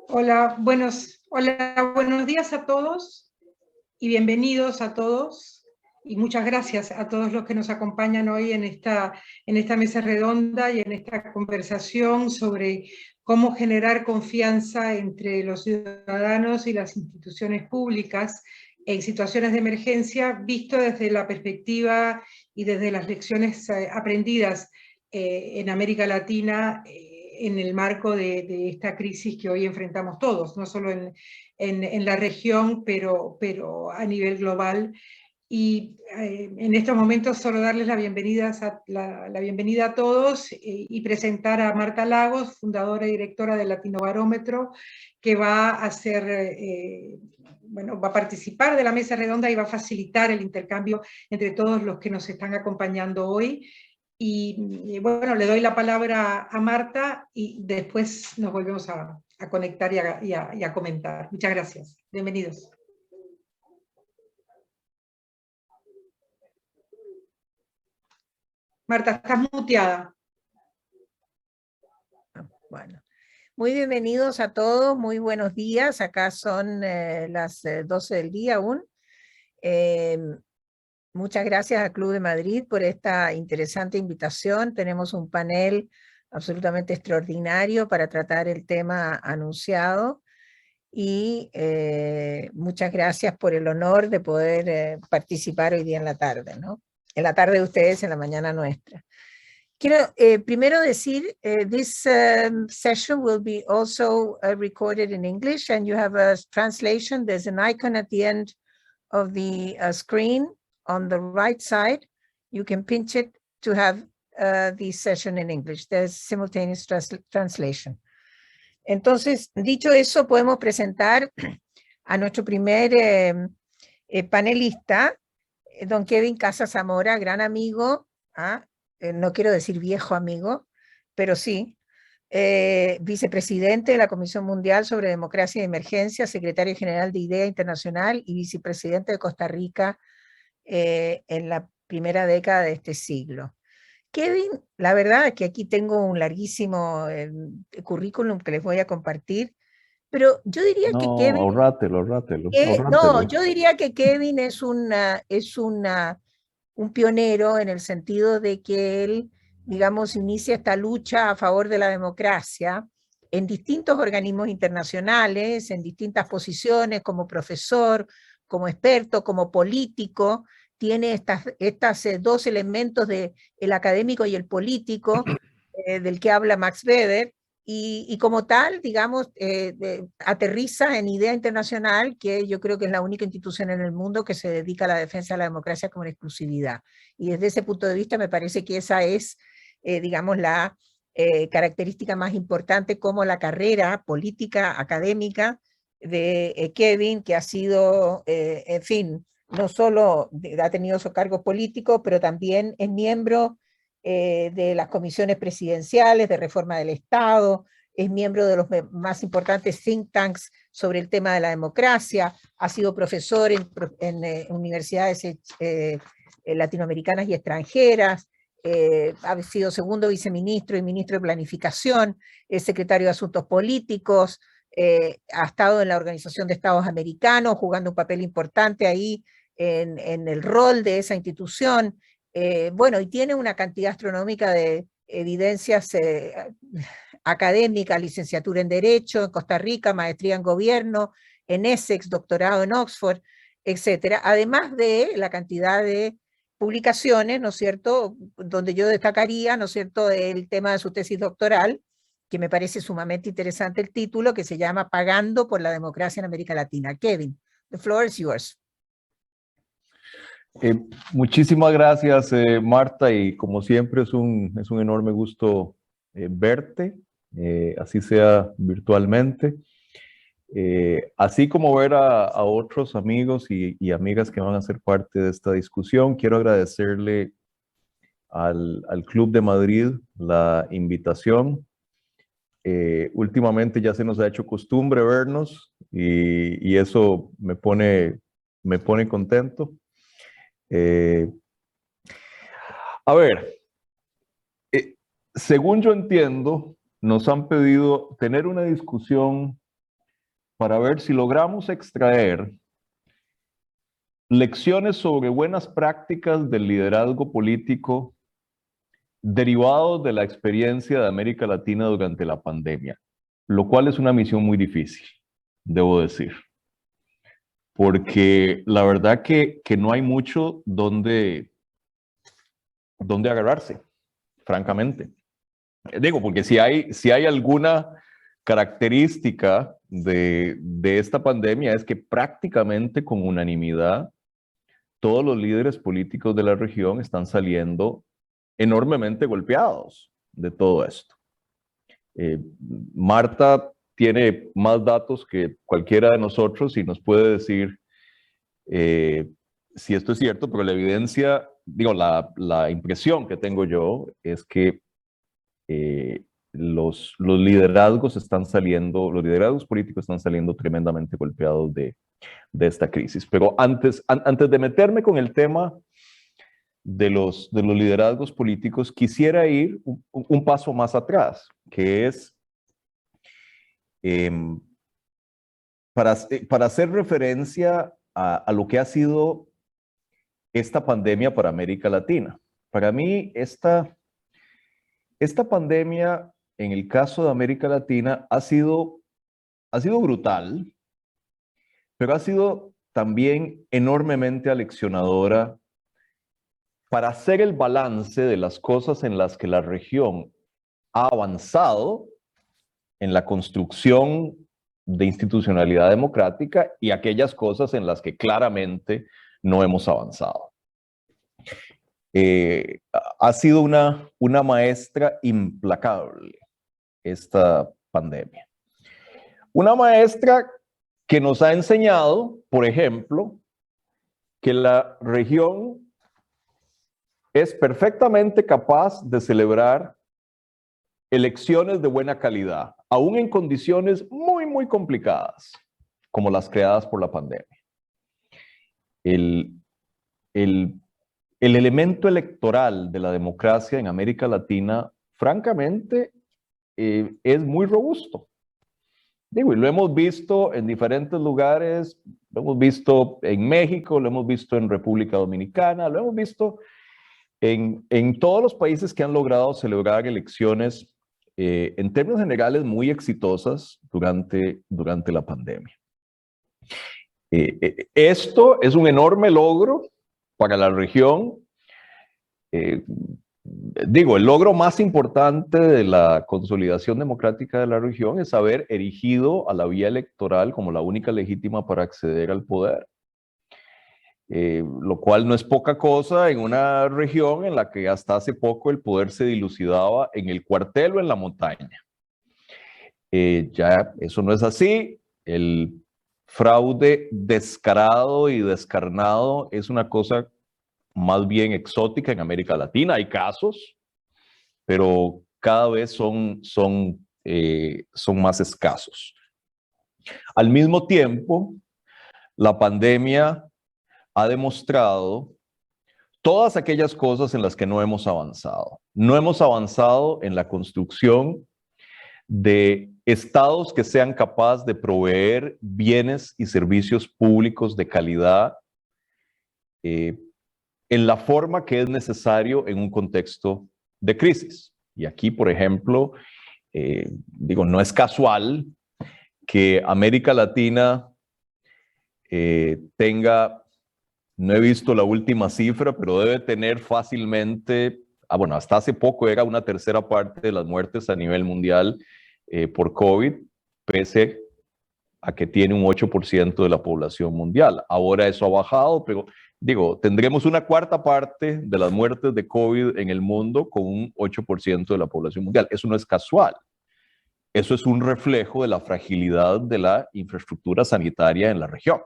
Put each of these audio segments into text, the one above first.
Buenos días a todos y bienvenidos a todos. Y muchas gracias a todos los que nos acompañan hoy en esta mesa redonda y en esta conversación sobre cómo generar confianza entre los ciudadanos y las instituciones públicas en situaciones de emergencia, visto desde la perspectiva y desde las lecciones aprendidas en América Latina en el marco de esta crisis que hoy enfrentamos todos, no solo en la región, pero a nivel global. Y en estos momentos solo darles la bienvenida a todos y presentar a Marta Lagos, fundadora y directora del Latinobarómetro, que va a va a participar de la mesa redonda y va a facilitar el intercambio entre todos los que nos están acompañando hoy. Y bueno, le doy la palabra a Marta y después nos volvemos a conectar y a comentar. Muchas gracias. Bienvenidos. Marta, estás muteada. Bueno, muy bienvenidos a todos, muy buenos días. Acá son las 12 del día aún. Muchas gracias al Club de Madrid por esta interesante invitación. Tenemos un panel absolutamente extraordinario para tratar el tema anunciado. Y muchas gracias por el honor de poder participar hoy día en la tarde, ¿no? En la tarde de ustedes, en la mañana nuestra. Quiero primero decir, this session will be also recorded in English, and you have a translation. There's an icon at the end of the screen on the right side. You can pinch it to have the session in English. There's simultaneous translation. Entonces, dicho eso, podemos presentar a nuestro primer panelista, don Kevin Casas Zamora, gran amigo, no quiero decir viejo amigo, pero sí, vicepresidente de la Comisión Mundial sobre Democracia y Emergencia, secretario general de IDEA Internacional y vicepresidente de Costa Rica en la primera década de este siglo. Kevin, la verdad es que aquí tengo un larguísimo currículum que les voy a compartir, pero yo diría que Kevin... ahorrátelo. No, yo diría que Kevin es un pionero en el sentido de que él, digamos, inicia esta lucha a favor de la democracia en distintos organismos internacionales, en distintas posiciones, como profesor, como experto, como político. Tiene estas dos elementos el académico y el político, del que habla Max Weber, y como tal, digamos, aterriza en IDEA Internacional, que yo creo que es la única institución en el mundo que se dedica a la defensa de la democracia como una exclusividad. Y desde ese punto de vista me parece que esa es, digamos, la característica más importante, como la carrera política, académica de Kevin, que ha sido, en fin, no solo ha tenido esos cargos políticos, pero también es miembro de las comisiones presidenciales de reforma del Estado, es miembro de los más importantes think tanks sobre el tema de la democracia, ha sido profesor en universidades latinoamericanas y extranjeras, ha sido segundo viceministro y ministro de Planificación, es secretario de Asuntos Políticos, ha estado en la Organización de Estados Americanos, jugando un papel importante ahí en el rol de esa institución. Bueno, y tiene una cantidad astronómica de evidencias académicas, licenciatura en Derecho en Costa Rica, maestría en Gobierno en Essex, doctorado en Oxford, etcétera, además de la cantidad de publicaciones, ¿no es cierto?, donde yo destacaría, ¿no es cierto?, el tema de su tesis doctoral, que me parece sumamente interesante el título, que se llama Pagando por la Democracia en América Latina. Kevin, the floor is yours. Muchísimas gracias, Marta, y como siempre es un enorme gusto verte, así sea virtualmente, así como ver a otros amigos y amigas que van a ser parte de esta discusión. Quiero agradecerle al Club de Madrid la invitación. Últimamente ya se nos ha hecho costumbre vernos y eso me pone contento. A ver, según yo entiendo, nos han pedido tener una discusión para ver si logramos extraer lecciones sobre buenas prácticas del liderazgo político derivados de la experiencia de América Latina durante la pandemia, lo cual es una misión muy difícil, debo decir, porque la verdad que no hay mucho donde agarrarse, francamente. Digo, porque si hay alguna característica de esta pandemia es que prácticamente con unanimidad todos los líderes políticos de la región están saliendo enormemente golpeados de todo esto. Marta tiene más datos que cualquiera de nosotros y nos puede decir si esto es cierto, pero la evidencia, digo, la impresión que tengo yo es que los liderazgos políticos están saliendo tremendamente golpeados de esta crisis. Pero antes de meterme con el tema de los liderazgos políticos, quisiera ir un paso más atrás, que es para hacer referencia a lo que ha sido esta pandemia para América Latina. Para mí, esta pandemia, en el caso de América Latina, ha sido brutal, pero ha sido también enormemente aleccionadora para hacer el balance de las cosas en las que la región ha avanzado en la construcción de institucionalidad democrática y aquellas cosas en las que claramente no hemos avanzado. Ha sido una maestra implacable esta pandemia. Una maestra que nos ha enseñado, por ejemplo, que la región es perfectamente capaz de celebrar elecciones de buena calidad, aún en condiciones muy, muy complicadas, como las creadas por la pandemia. El elemento electoral de la democracia en América Latina, francamente, es muy robusto. Digo, y lo hemos visto en diferentes lugares, lo hemos visto en México, lo hemos visto en República Dominicana, lo hemos visto en todos los países que han logrado celebrar elecciones en términos generales muy exitosas durante la pandemia. Esto es un enorme logro para la región. Digo, el logro más importante de la consolidación democrática de la región es haber erigido a la vía electoral como la única legítima para acceder al poder. Lo cual no es poca cosa en una región en la que hasta hace poco el poder se dilucidaba en el cuartel o en la montaña. Ya eso no es así. El fraude descarado y descarnado es una cosa más bien exótica en América Latina. Hay casos, pero cada vez son más escasos. Al mismo tiempo, la pandemia ha demostrado todas aquellas cosas en las que no hemos avanzado. No hemos avanzado en la construcción de estados que sean capaces de proveer bienes y servicios públicos de calidad en la forma que es necesario en un contexto de crisis. Y aquí, por ejemplo, digo, no es casual que América Latina tenga, no he visto la última cifra, pero debe tener fácilmente, bueno, hasta hace poco era una tercera parte de las muertes a nivel mundial por COVID, pese a que tiene un 8% de la población mundial. Ahora eso ha bajado, pero digo, tendremos una cuarta parte de las muertes de COVID en el mundo con un 8% de la población mundial. Eso no es casual. Eso es un reflejo de la fragilidad de la infraestructura sanitaria en la región.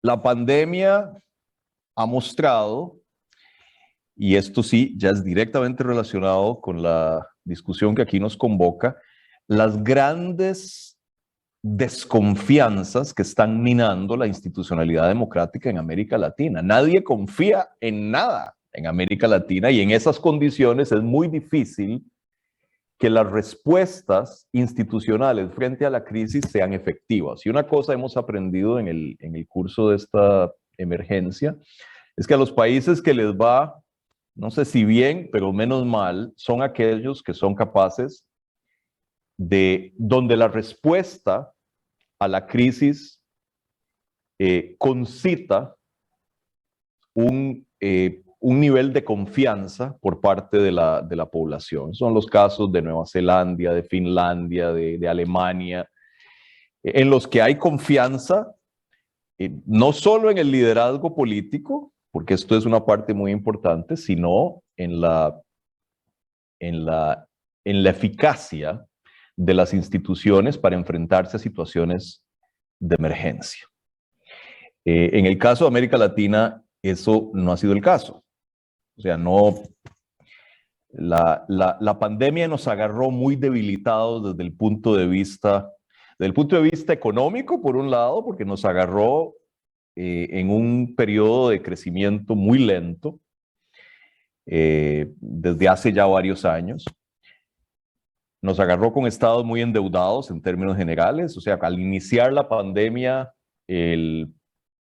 La pandemia ha mostrado, y esto sí, ya es directamente relacionado con la discusión que aquí nos convoca, las grandes desconfianzas que están minando la institucionalidad democrática en América Latina. Nadie confía en nada en América Latina, y en esas condiciones es muy difícil que las respuestas institucionales frente a la crisis sean efectivas. Y una cosa hemos aprendido en el curso de esta emergencia es que a los países que les va, no sé si bien, pero menos mal, son aquellos que son capaces de, donde la respuesta a la crisis concita un nivel de confianza por parte de la población. Son los casos de Nueva Zelanda, de Finlandia, de Alemania, en los que hay confianza, no solo en el liderazgo político, porque esto es una parte muy importante, sino en la eficacia de las instituciones para enfrentarse a situaciones de emergencia. En el caso de América Latina, eso no ha sido el caso. O sea, no, la pandemia nos agarró muy debilitados desde el punto de vista económico, por un lado, porque nos agarró en un periodo de crecimiento muy lento desde hace ya varios años. Nos agarró con estados muy endeudados en términos generales. O sea, al iniciar la pandemia,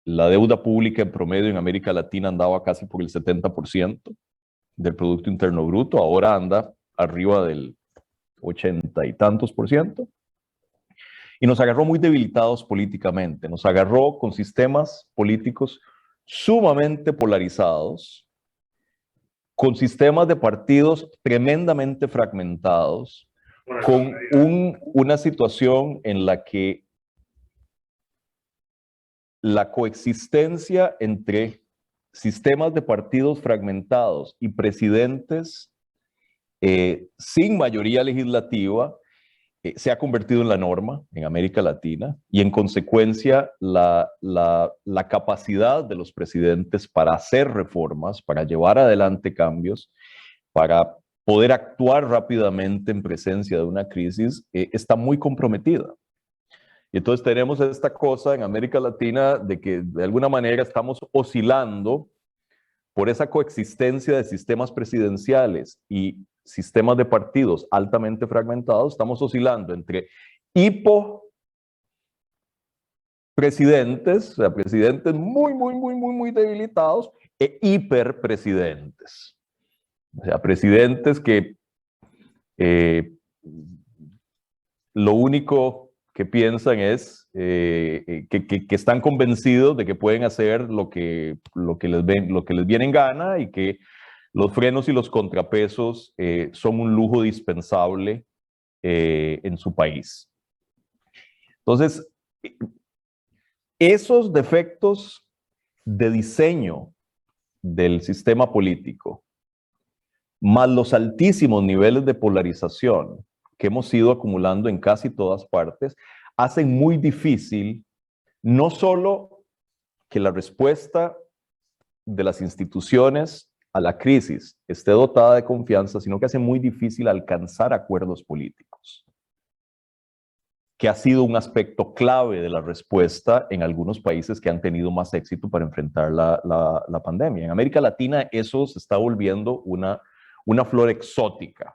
la deuda pública en promedio en América Latina andaba casi por el 70% del Producto Interno Bruto, ahora anda arriba del 80 y tantos %. Y nos agarró muy debilitados políticamente, nos agarró con sistemas políticos sumamente polarizados, con sistemas de partidos tremendamente fragmentados, con una situación en la que la coexistencia entre sistemas de partidos fragmentados y presidentes sin mayoría legislativa se ha convertido en la norma en América Latina, y en consecuencia la capacidad de los presidentes para hacer reformas, para llevar adelante cambios, para poder actuar rápidamente en presencia de una crisis, está muy comprometida. Y entonces tenemos esta cosa en América Latina de que de alguna manera estamos oscilando por esa coexistencia de sistemas presidenciales y sistemas de partidos altamente fragmentados. Estamos oscilando entre hipopresidentes, o sea, presidentes muy debilitados, e hiperpresidentes. O sea, presidentes que lo único que piensan es que están convencidos de que pueden hacer lo que les viene en gana, y que los frenos y los contrapesos son un lujo dispensable en su país. Entonces, esos defectos de diseño del sistema político, más los altísimos niveles de polarización que hemos ido acumulando en casi todas partes, hacen muy difícil no solo que la respuesta de las instituciones a la crisis esté dotada de confianza, sino que hace muy difícil alcanzar acuerdos políticos, que ha sido un aspecto clave de la respuesta en algunos países que han tenido más éxito para enfrentar la pandemia. En América Latina eso se está volviendo una flor exótica.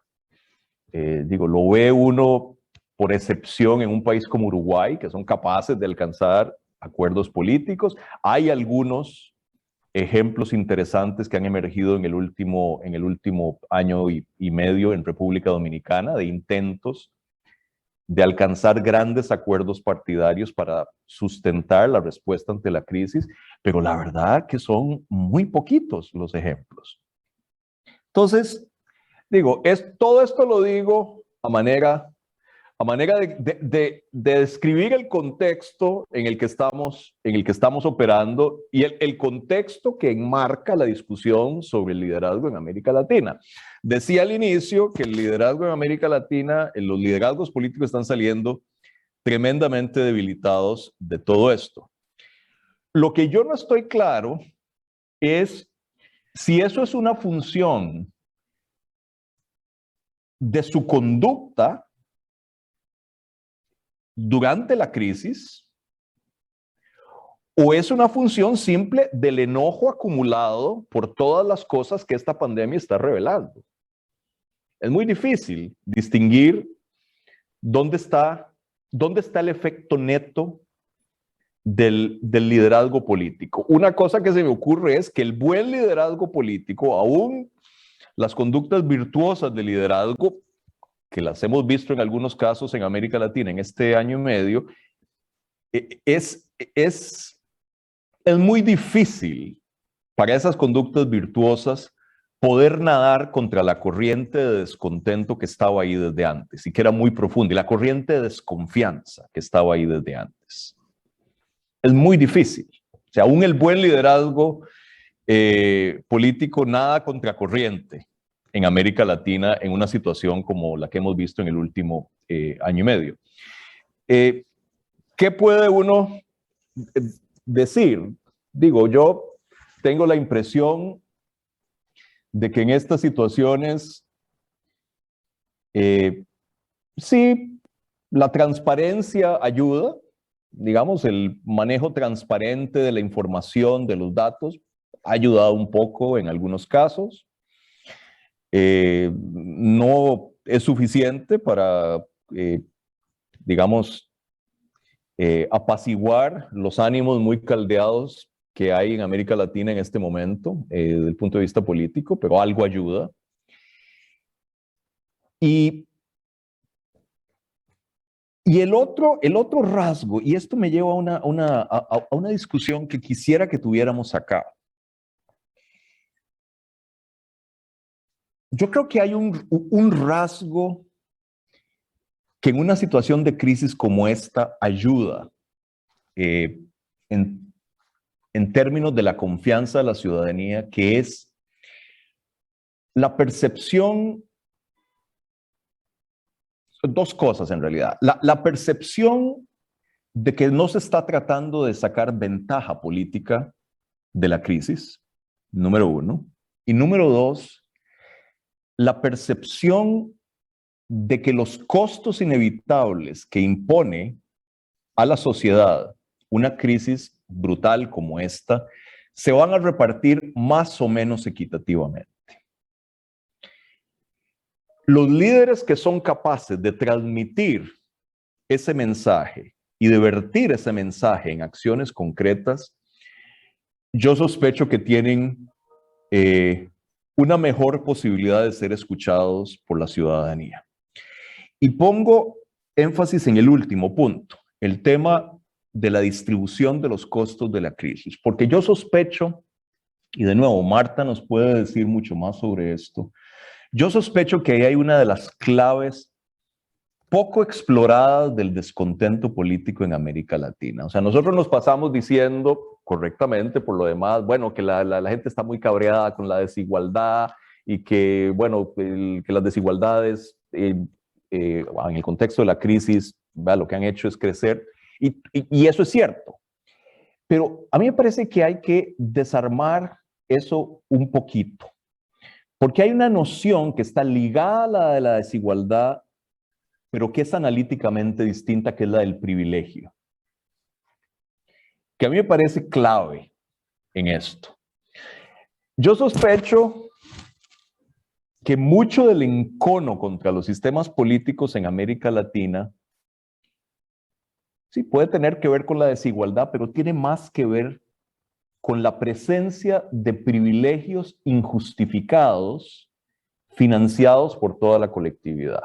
Lo ve uno por excepción en un país como Uruguay, que son capaces de alcanzar acuerdos políticos. Hay algunos ejemplos interesantes que han emergido en el último año y medio en República Dominicana, de intentos de alcanzar grandes acuerdos partidarios para sustentar la respuesta ante la crisis, pero la verdad que son muy poquitos los ejemplos. Entonces, todo esto lo digo a manera de describir el contexto en el que estamos operando, y el contexto que enmarca la discusión sobre el liderazgo en América Latina. Decía al inicio que el liderazgo en América Latina, los liderazgos políticos están saliendo tremendamente debilitados de todo esto. Lo que yo no estoy claro es si eso es una función de su conducta durante la crisis, o es una función simple del enojo acumulado por todas las cosas que esta pandemia está revelando. Es muy difícil distinguir dónde está el efecto neto del liderazgo político. Una cosa que se me ocurre es que el buen liderazgo político, aún las conductas virtuosas de liderazgo, que las hemos visto en algunos casos en América Latina en este año y medio, es muy difícil para esas conductas virtuosas poder nadar contra la corriente de descontento que estaba ahí desde antes y que era muy profunda, y la corriente de desconfianza que estaba ahí desde antes. Es muy difícil. O sea, aún el buen liderazgo político nada contracorriente en América Latina en una situación como la que hemos visto en el último año y medio. ¿Qué puede uno decir? Digo, yo tengo la impresión de que en estas situaciones, sí, la transparencia ayuda, digamos, el manejo transparente de la información, de los datos, ha ayudado un poco en algunos casos. No es suficiente para, digamos, apaciguar los ánimos muy caldeados que hay en América Latina en este momento, desde el punto de vista político, pero algo ayuda. Y el otro rasgo, y esto me lleva a una discusión que quisiera que tuviéramos acá. Yo creo que hay un rasgo que en una situación de crisis como esta ayuda en términos de la confianza de la ciudadanía, que es la percepción, dos cosas en realidad, la percepción de que no se está tratando de sacar ventaja política de la crisis, número uno, y número dos, la percepción de que los costos inevitables que impone a la sociedad una crisis brutal como esta se van a repartir más o menos equitativamente. Los líderes que son capaces de transmitir ese mensaje y de vertir ese mensaje en acciones concretas, yo sospecho que tienen una mejor posibilidad de ser escuchados por la ciudadanía. Y pongo énfasis en el último punto, el tema de la distribución de los costos de la crisis, porque yo sospecho, y de nuevo Marta nos puede decir mucho más sobre esto, yo sospecho que ahí hay una de las claves poco exploradas del descontento político en América Latina. O sea, nosotros nos pasamos diciendo correctamente, por lo demás, bueno, que la gente está muy cabreada con la desigualdad y que, bueno, que las desigualdades en el contexto de la crisis, lo que han hecho es crecer, y eso es cierto. Pero a mí me parece que hay que desarmar eso un poquito, porque hay una noción que está ligada a la de la desigualdad, pero que es analíticamente distinta, que es la del privilegio, que a mí me parece clave en esto. Yo sospecho que mucho del encono contra los sistemas políticos en América Latina sí puede tener que ver con la desigualdad, pero tiene más que ver con la presencia de privilegios injustificados financiados por toda la colectividad.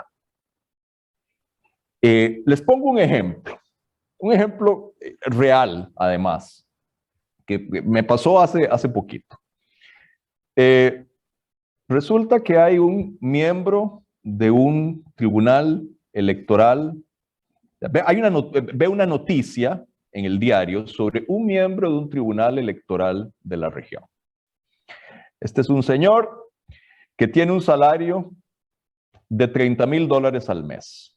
Les pongo un ejemplo real, además, que me pasó hace poquito. Resulta que hay un miembro de un tribunal electoral, ve una noticia en el diario sobre un miembro de un tribunal electoral de la región. Este es un señor que tiene un salario de $30,000 al mes,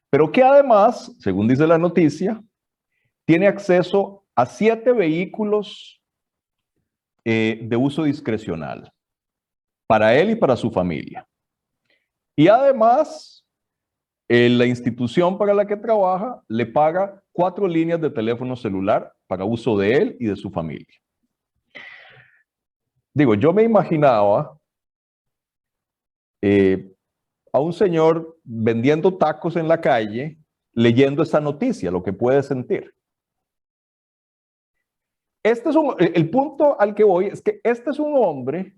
pero que además, según dice la noticia, tiene acceso a 7 vehículos de uso discrecional para él y para su familia. Y además, la institución para la que trabaja le paga 4 líneas de teléfono celular para uso de él y de su familia. Digo, yo me imaginaba a un señor vendiendo tacos en la calle, leyendo esta noticia, lo que puede sentir. El punto al que voy es que este es un hombre,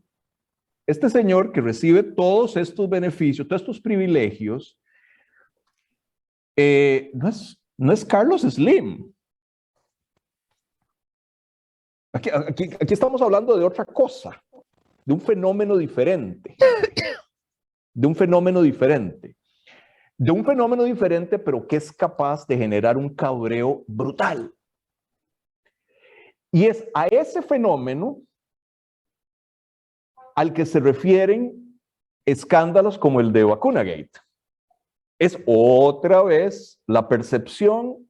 este señor que recibe todos estos beneficios, todos estos privilegios, no es Carlos Slim. Aquí estamos hablando de otra cosa, de un fenómeno diferente. De un fenómeno diferente. De un fenómeno diferente, pero que es capaz de generar un cabreo brutal. Y es a ese fenómeno al que se refieren escándalos como el de Vacunagate. Es otra vez la percepción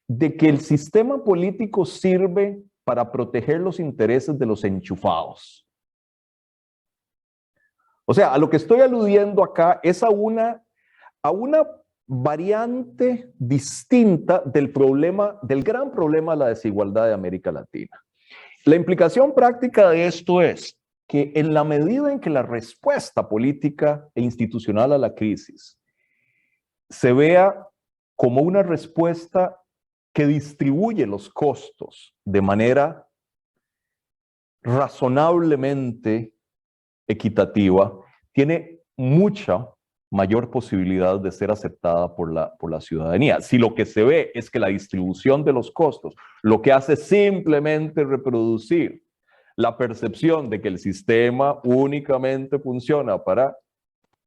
de que el sistema político sirve para proteger los intereses de los enchufados. O sea, a lo que estoy aludiendo acá es a una variante distinta del problema, del gran problema de la desigualdad de América Latina. La implicación práctica de esto es que en la medida en que la respuesta política e institucional a la crisis se vea como una respuesta que distribuye los costos de manera razonablemente equitativa, tiene mucha mayor posibilidad de ser aceptada por la ciudadanía. Si lo que se ve es que la distribución de los costos lo que hace es simplemente reproducir la percepción de que el sistema únicamente funciona para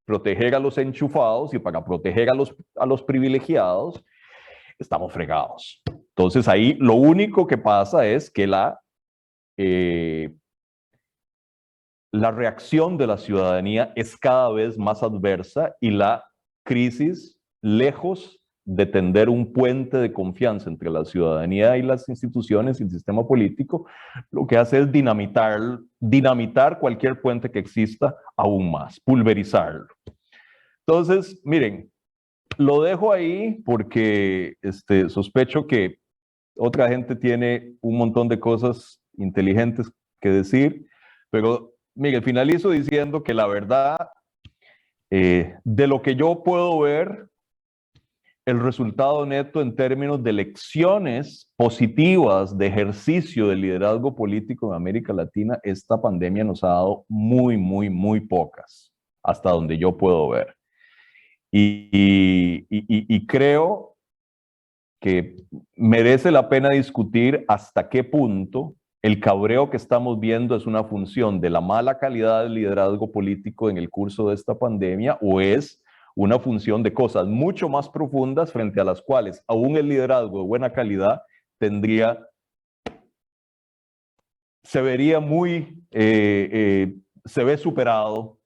proteger a los enchufados y para proteger a los privilegiados, estamos fregados. Entonces ahí lo único que pasa es que la reacción de la ciudadanía es cada vez más adversa y la crisis, lejos de tender un puente de confianza entre la ciudadanía y las instituciones y el sistema político, lo que hace es dinamitar cualquier puente que exista aún más, pulverizarlo. Entonces, miren, lo dejo ahí porque sospecho que otra gente tiene un montón de cosas inteligentes que decir, pero Miguel, finalizo diciendo que la verdad, de lo que yo puedo ver, el resultado neto en términos de lecciones positivas de ejercicio del liderazgo político en América Latina, esta pandemia nos ha dado muy pocas, hasta donde yo puedo ver. Y creo que merece la pena discutir hasta qué punto el cabreo que estamos viendo es una función de la mala calidad del liderazgo político en el curso de esta pandemia o es una función de cosas mucho más profundas frente a las cuales aún el liderazgo de buena calidad se ve superado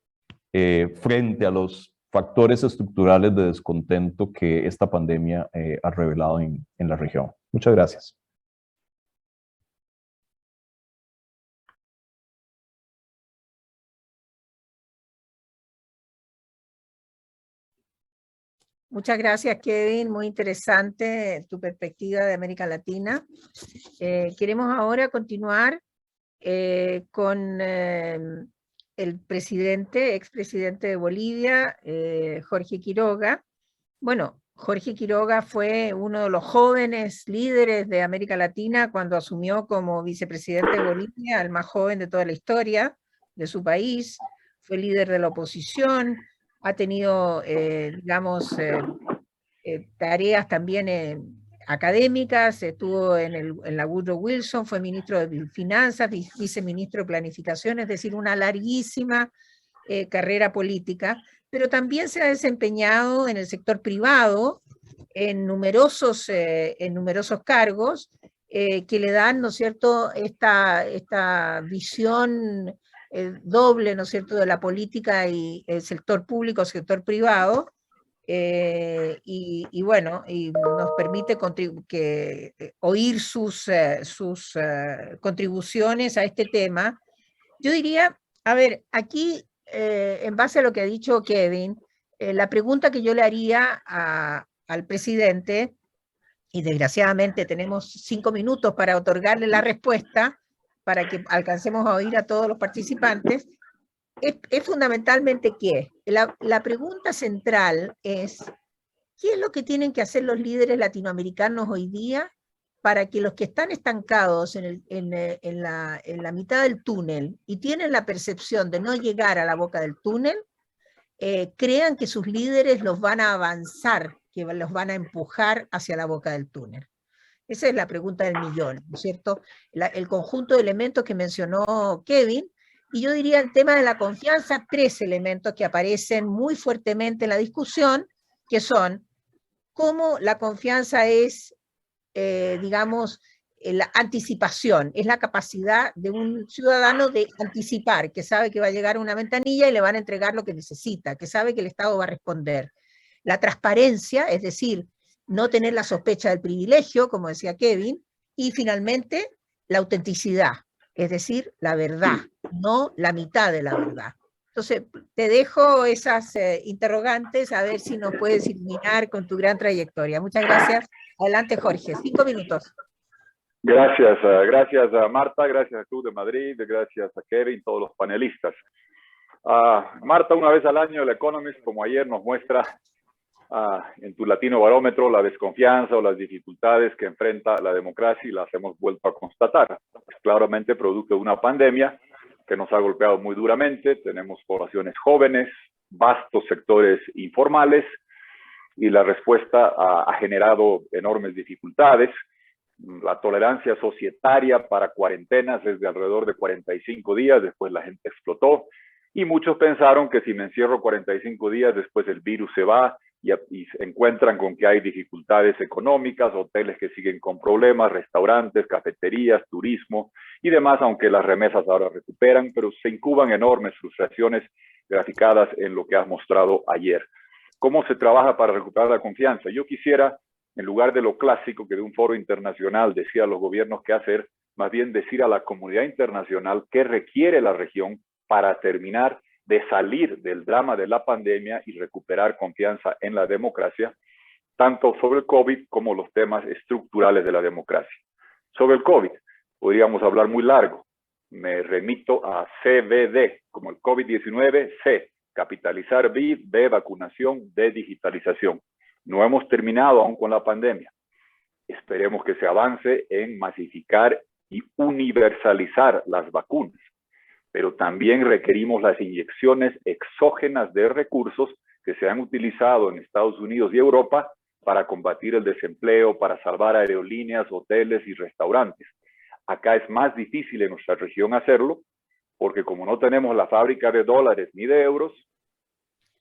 frente a los factores estructurales de descontento que esta pandemia ha revelado en la región. Muchas gracias. Muchas gracias, Kevin. Muy interesante tu perspectiva de América Latina. Queremos ahora continuar con el expresidente de Bolivia, Jorge Quiroga. Bueno, Jorge Quiroga fue uno de los jóvenes líderes de América Latina cuando asumió como vicepresidente de Bolivia, el más joven de toda la historia de su país. Fue líder de la oposición, ha tenido, tareas también académicas, estuvo en la Woodrow Wilson, fue ministro de Finanzas, viceministro de Planificación, es decir, una larguísima carrera política, pero también se ha desempeñado en el sector privado en numerosos cargos que le dan, ¿no es cierto?, esta visión doble, ¿no es cierto?, de la política y el sector público, sector privado, y bueno, y nos permite oír sus contribuciones a este tema. Yo diría, a ver, aquí, en base a lo que ha dicho Kevin, la pregunta que yo le haría al presidente y desgraciadamente tenemos 5 minutos para otorgarle la respuesta, para que alcancemos a oír a todos los participantes, es fundamentalmente ¿qué? La pregunta central es, ¿qué es lo que tienen que hacer los líderes latinoamericanos hoy día para que los que están estancados en la mitad del túnel y tienen la percepción de no llegar a la boca del túnel, crean que sus líderes los van a avanzar, que los van a empujar hacia la boca del túnel? Esa es la pregunta del millón, ¿no es cierto? El conjunto de elementos que mencionó Kevin, y yo diría el tema de la confianza, 3 elementos que aparecen muy fuertemente en la discusión, que son cómo la confianza es, digamos, la anticipación, es la capacidad de un ciudadano de anticipar, que sabe que va a llegar a una ventanilla y le van a entregar lo que necesita, que sabe que el Estado va a responder. La transparencia, es decir, no tener la sospecha del privilegio, como decía Kevin, y finalmente la autenticidad, es decir, la verdad, no la mitad de la verdad. Entonces, te dejo esas interrogantes, a ver si nos puedes iluminar con tu gran trayectoria. Muchas gracias. Adelante, Jorge, 5 minutos. Gracias, gracias a Marta, gracias a Club de Madrid, gracias a Kevin, todos los panelistas. Marta, una vez al año, el Economist, como ayer, nos muestra en tu Latino Barómetro la desconfianza o las dificultades que enfrenta la democracia y las hemos vuelto a constatar. Es claramente producto de una pandemia que nos ha golpeado muy duramente. Tenemos poblaciones jóvenes, vastos sectores informales y la respuesta ha generado enormes dificultades. La tolerancia societaria para cuarentenas es de alrededor de 45 días, después la gente explotó y muchos pensaron que si me encierro 45 días, después el virus se va y se encuentran con que hay dificultades económicas, hoteles que siguen con problemas, restaurantes, cafeterías, turismo y demás, aunque las remesas ahora recuperan, pero se incuban enormes frustraciones graficadas en lo que has mostrado ayer. ¿Cómo se trabaja para recuperar la confianza? Yo quisiera, en lugar de lo clásico que de un foro internacional decía a los gobiernos qué hacer, más bien decir a la comunidad internacional qué requiere la región para terminar de salir del drama de la pandemia y recuperar confianza en la democracia, tanto sobre el COVID como los temas estructurales de la democracia. Sobre el COVID, podríamos hablar muy largo. Me remito a CBD, como el COVID-19, C, capitalizar B, B, vacunación, D, digitalización. No hemos terminado aún con la pandemia. Esperemos que se avance en masificar y universalizar las vacunas, pero también requerimos las inyecciones exógenas de recursos que se han utilizado en Estados Unidos y Europa para combatir el desempleo, para salvar aerolíneas, hoteles y restaurantes. Acá es más difícil en nuestra región hacerlo, porque como no tenemos la fábrica de dólares ni de euros,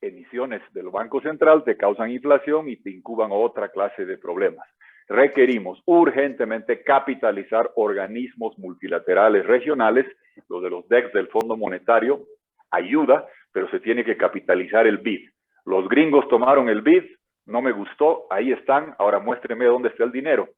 emisiones del Banco Central te causan inflación y te incuban otra clase de problemas. Requerimos urgentemente capitalizar organismos multilaterales regionales, lo de los DEX del Fondo Monetario, ayuda, pero se tiene que capitalizar el BID. Los gringos tomaron el BID, no me gustó, ahí están, ahora muéstreme dónde está el dinero.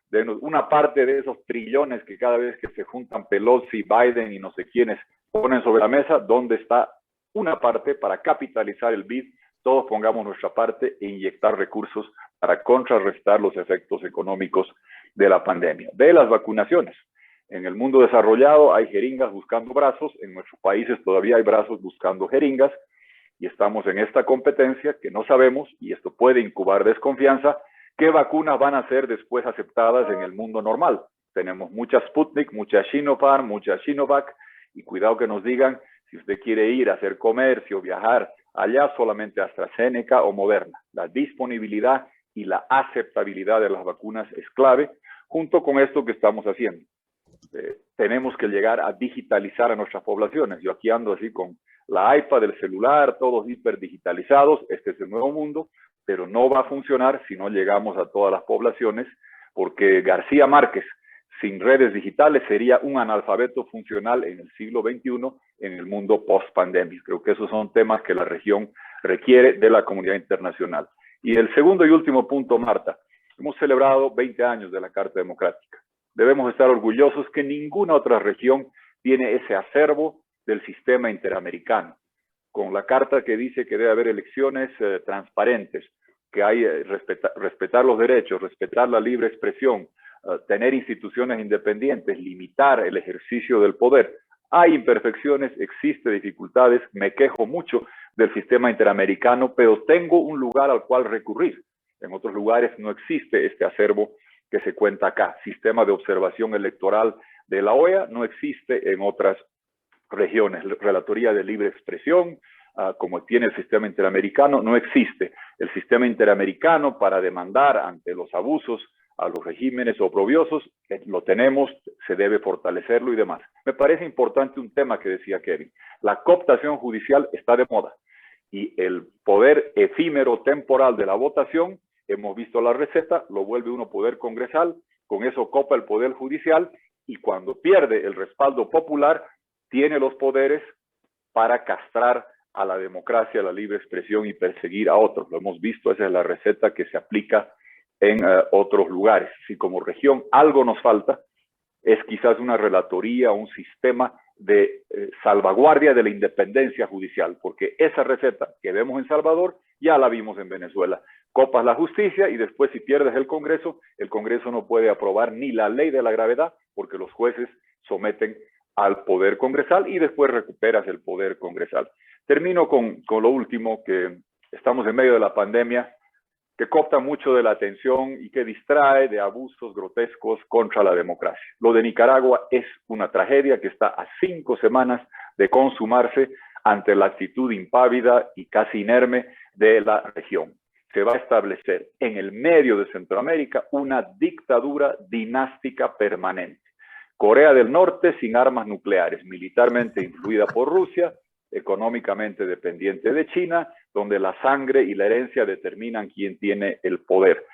Denos una parte de esos trillones que cada vez que se juntan Pelosi, Biden y no sé quiénes ponen sobre la mesa, ¿dónde está una parte para capitalizar el BID? Todos pongamos nuestra parte e inyectar recursos para contrarrestar los efectos económicos de la pandemia. De las vacunaciones. En el mundo desarrollado hay jeringas buscando brazos, en nuestros países todavía hay brazos buscando jeringas, y estamos en esta competencia que no sabemos, y esto puede incubar desconfianza, qué vacunas van a ser después aceptadas en el mundo normal. Tenemos muchas Sputnik, muchas Sinopharm, muchas Sinovac, y cuidado que nos digan si usted quiere ir a hacer comercio, viajar allá, solamente AstraZeneca o Moderna. La disponibilidad y la aceptabilidad de las vacunas es clave, junto con esto que estamos haciendo. Tenemos que llegar a digitalizar a nuestras poblaciones. Yo aquí ando así con la iPad, del celular, todos hiperdigitalizados. Este es el nuevo mundo, pero no va a funcionar si no llegamos a todas las poblaciones, porque García Márquez, sin redes digitales, sería un analfabeto funcional en el siglo XXI en el mundo post-pandemia. Creo que esos son temas que la región requiere de la comunidad internacional. Y el segundo y último punto, Marta, hemos celebrado 20 años de la Carta Democrática. Debemos estar orgullosos que ninguna otra región tiene ese acervo del sistema interamericano, con la carta que dice que debe haber elecciones transparentes, que hay respetar los derechos, respetar la libre expresión, tener instituciones independientes, limitar el ejercicio del poder. Hay imperfecciones, existen dificultades, me quejo mucho del sistema interamericano, pero tengo un lugar al cual recurrir. En otros lugares no existe este acervo que se cuenta acá. Sistema de observación electoral de la OEA no existe en otras regiones. Relatoría de libre expresión, como tiene el sistema interamericano, no existe. El sistema interamericano para demandar ante los abusos a los regímenes oprobiosos, lo tenemos, se debe fortalecerlo y demás. Me parece importante un tema que decía Kevin. La cooptación judicial está de moda y el poder efímero temporal de la votación, hemos visto la receta, lo vuelve uno poder congresal, con eso copa el poder judicial y cuando pierde el respaldo popular, tiene los poderes para castrar a la democracia, a la libre expresión y perseguir a otros. Lo hemos visto, esa es la receta que se aplica en otros lugares. Si como región algo nos falta, es quizás una relatoría, un sistema de salvaguardia de la independencia judicial, porque esa receta que vemos en Salvador ya la vimos en Venezuela. Copas la justicia y después si pierdes el Congreso no puede aprobar ni la ley de la gravedad, porque los jueces someten al poder congresal y después recuperas el poder congresal. Termino con lo último, que estamos en medio de la pandemia, que coopta mucho de la atención y que distrae de abusos grotescos contra la democracia. Lo de Nicaragua es una tragedia que está a 5 semanas de consumarse ante la actitud impávida y casi inerme de la región. Se va a establecer en el medio de Centroamérica una dictadura dinástica permanente. Corea del Norte sin armas nucleares, militarmente influida por Rusia, económicamente dependiente de China, donde la sangre y la herencia determinan quién tiene el poder.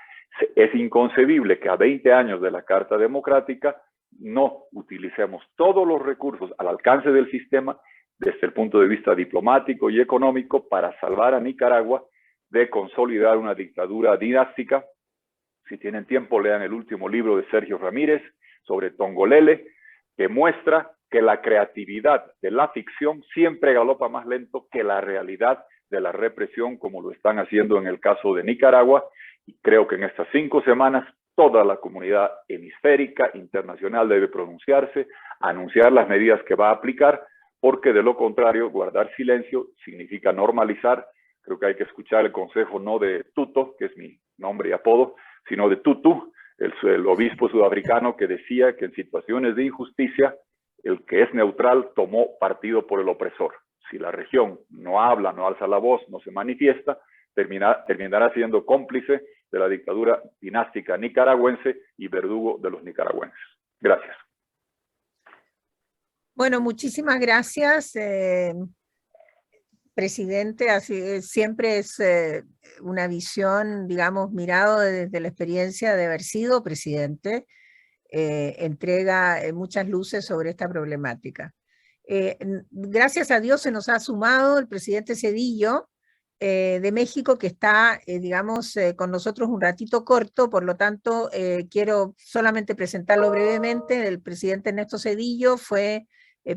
Es inconcebible que a 20 años de la Carta Democrática no utilicemos todos los recursos al alcance del sistema desde el punto de vista diplomático y económico para salvar a Nicaragua de consolidar una dictadura dinástica. Si tienen tiempo, lean el último libro de Sergio Ramírez sobre Tongolele, que muestra que la creatividad de la ficción siempre galopa más lento que la realidad de la represión, como lo están haciendo en el caso de Nicaragua. Y creo que en estas 5 semanas toda la comunidad hemisférica internacional debe pronunciarse, anunciar las medidas que va a aplicar, porque de lo contrario, guardar silencio significa normalizar. Creo que hay que escuchar el consejo no de Tuto, que es mi nombre y apodo, sino de Tutu, el obispo sudafricano, que decía que en situaciones de injusticia, el que es neutral tomó partido por el opresor. Si la región no habla, no alza la voz, no se manifiesta, terminará siendo cómplice de la dictadura dinástica nicaragüense y verdugo de los nicaragüenses. Gracias. Bueno, muchísimas gracias, presidente. Así, siempre es una visión, digamos, mirado desde la experiencia de haber sido presidente. Entrega muchas luces sobre esta problemática. Gracias a Dios se nos ha sumado el presidente Zedillo de México, que está, digamos, con nosotros un ratito corto, por lo tanto quiero solamente presentarlo brevemente. El presidente Ernesto Zedillo fue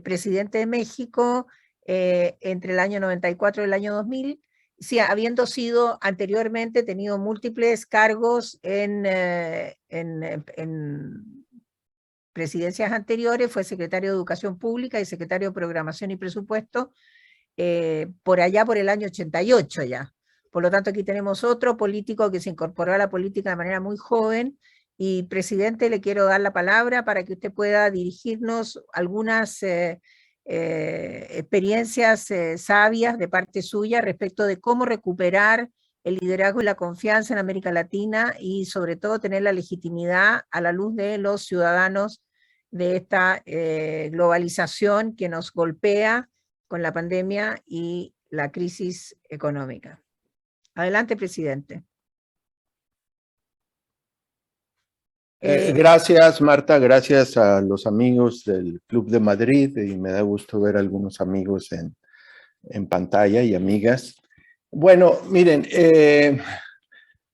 presidente de México entre el año 94 y el año 2000, sí, habiendo sido anteriormente, tenido múltiples cargos en presidencias anteriores, fue secretario de Educación Pública y secretario de Programación y Presupuesto, por allá por el año 88 ya. Por lo tanto, aquí tenemos otro político que se incorporó a la política de manera muy joven. Y, presidente, le quiero dar la palabra para que usted pueda dirigirnos algunas experiencias sabias de parte suya respecto de cómo recuperar el liderazgo y la confianza en América Latina y sobre todo tener la legitimidad a la luz de los ciudadanos de esta globalización que nos golpea con la pandemia y la crisis económica. Adelante, presidente. Gracias, Marta, gracias a los amigos del Club de Madrid, y me da gusto ver a algunos amigos en pantalla y amigas. Bueno, miren,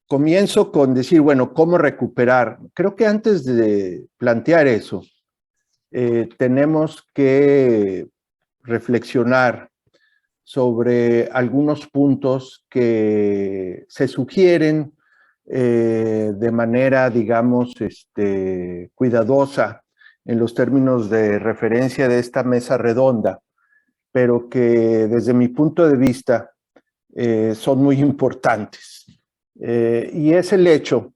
comienzo con decir, bueno, ¿cómo recuperar? Creo que antes de plantear eso, tenemos que reflexionar sobre algunos puntos que se sugieren de manera, digamos, cuidadosa en los términos de referencia de esta mesa redonda, pero que desde mi punto de vista son muy importantes. Y es el hecho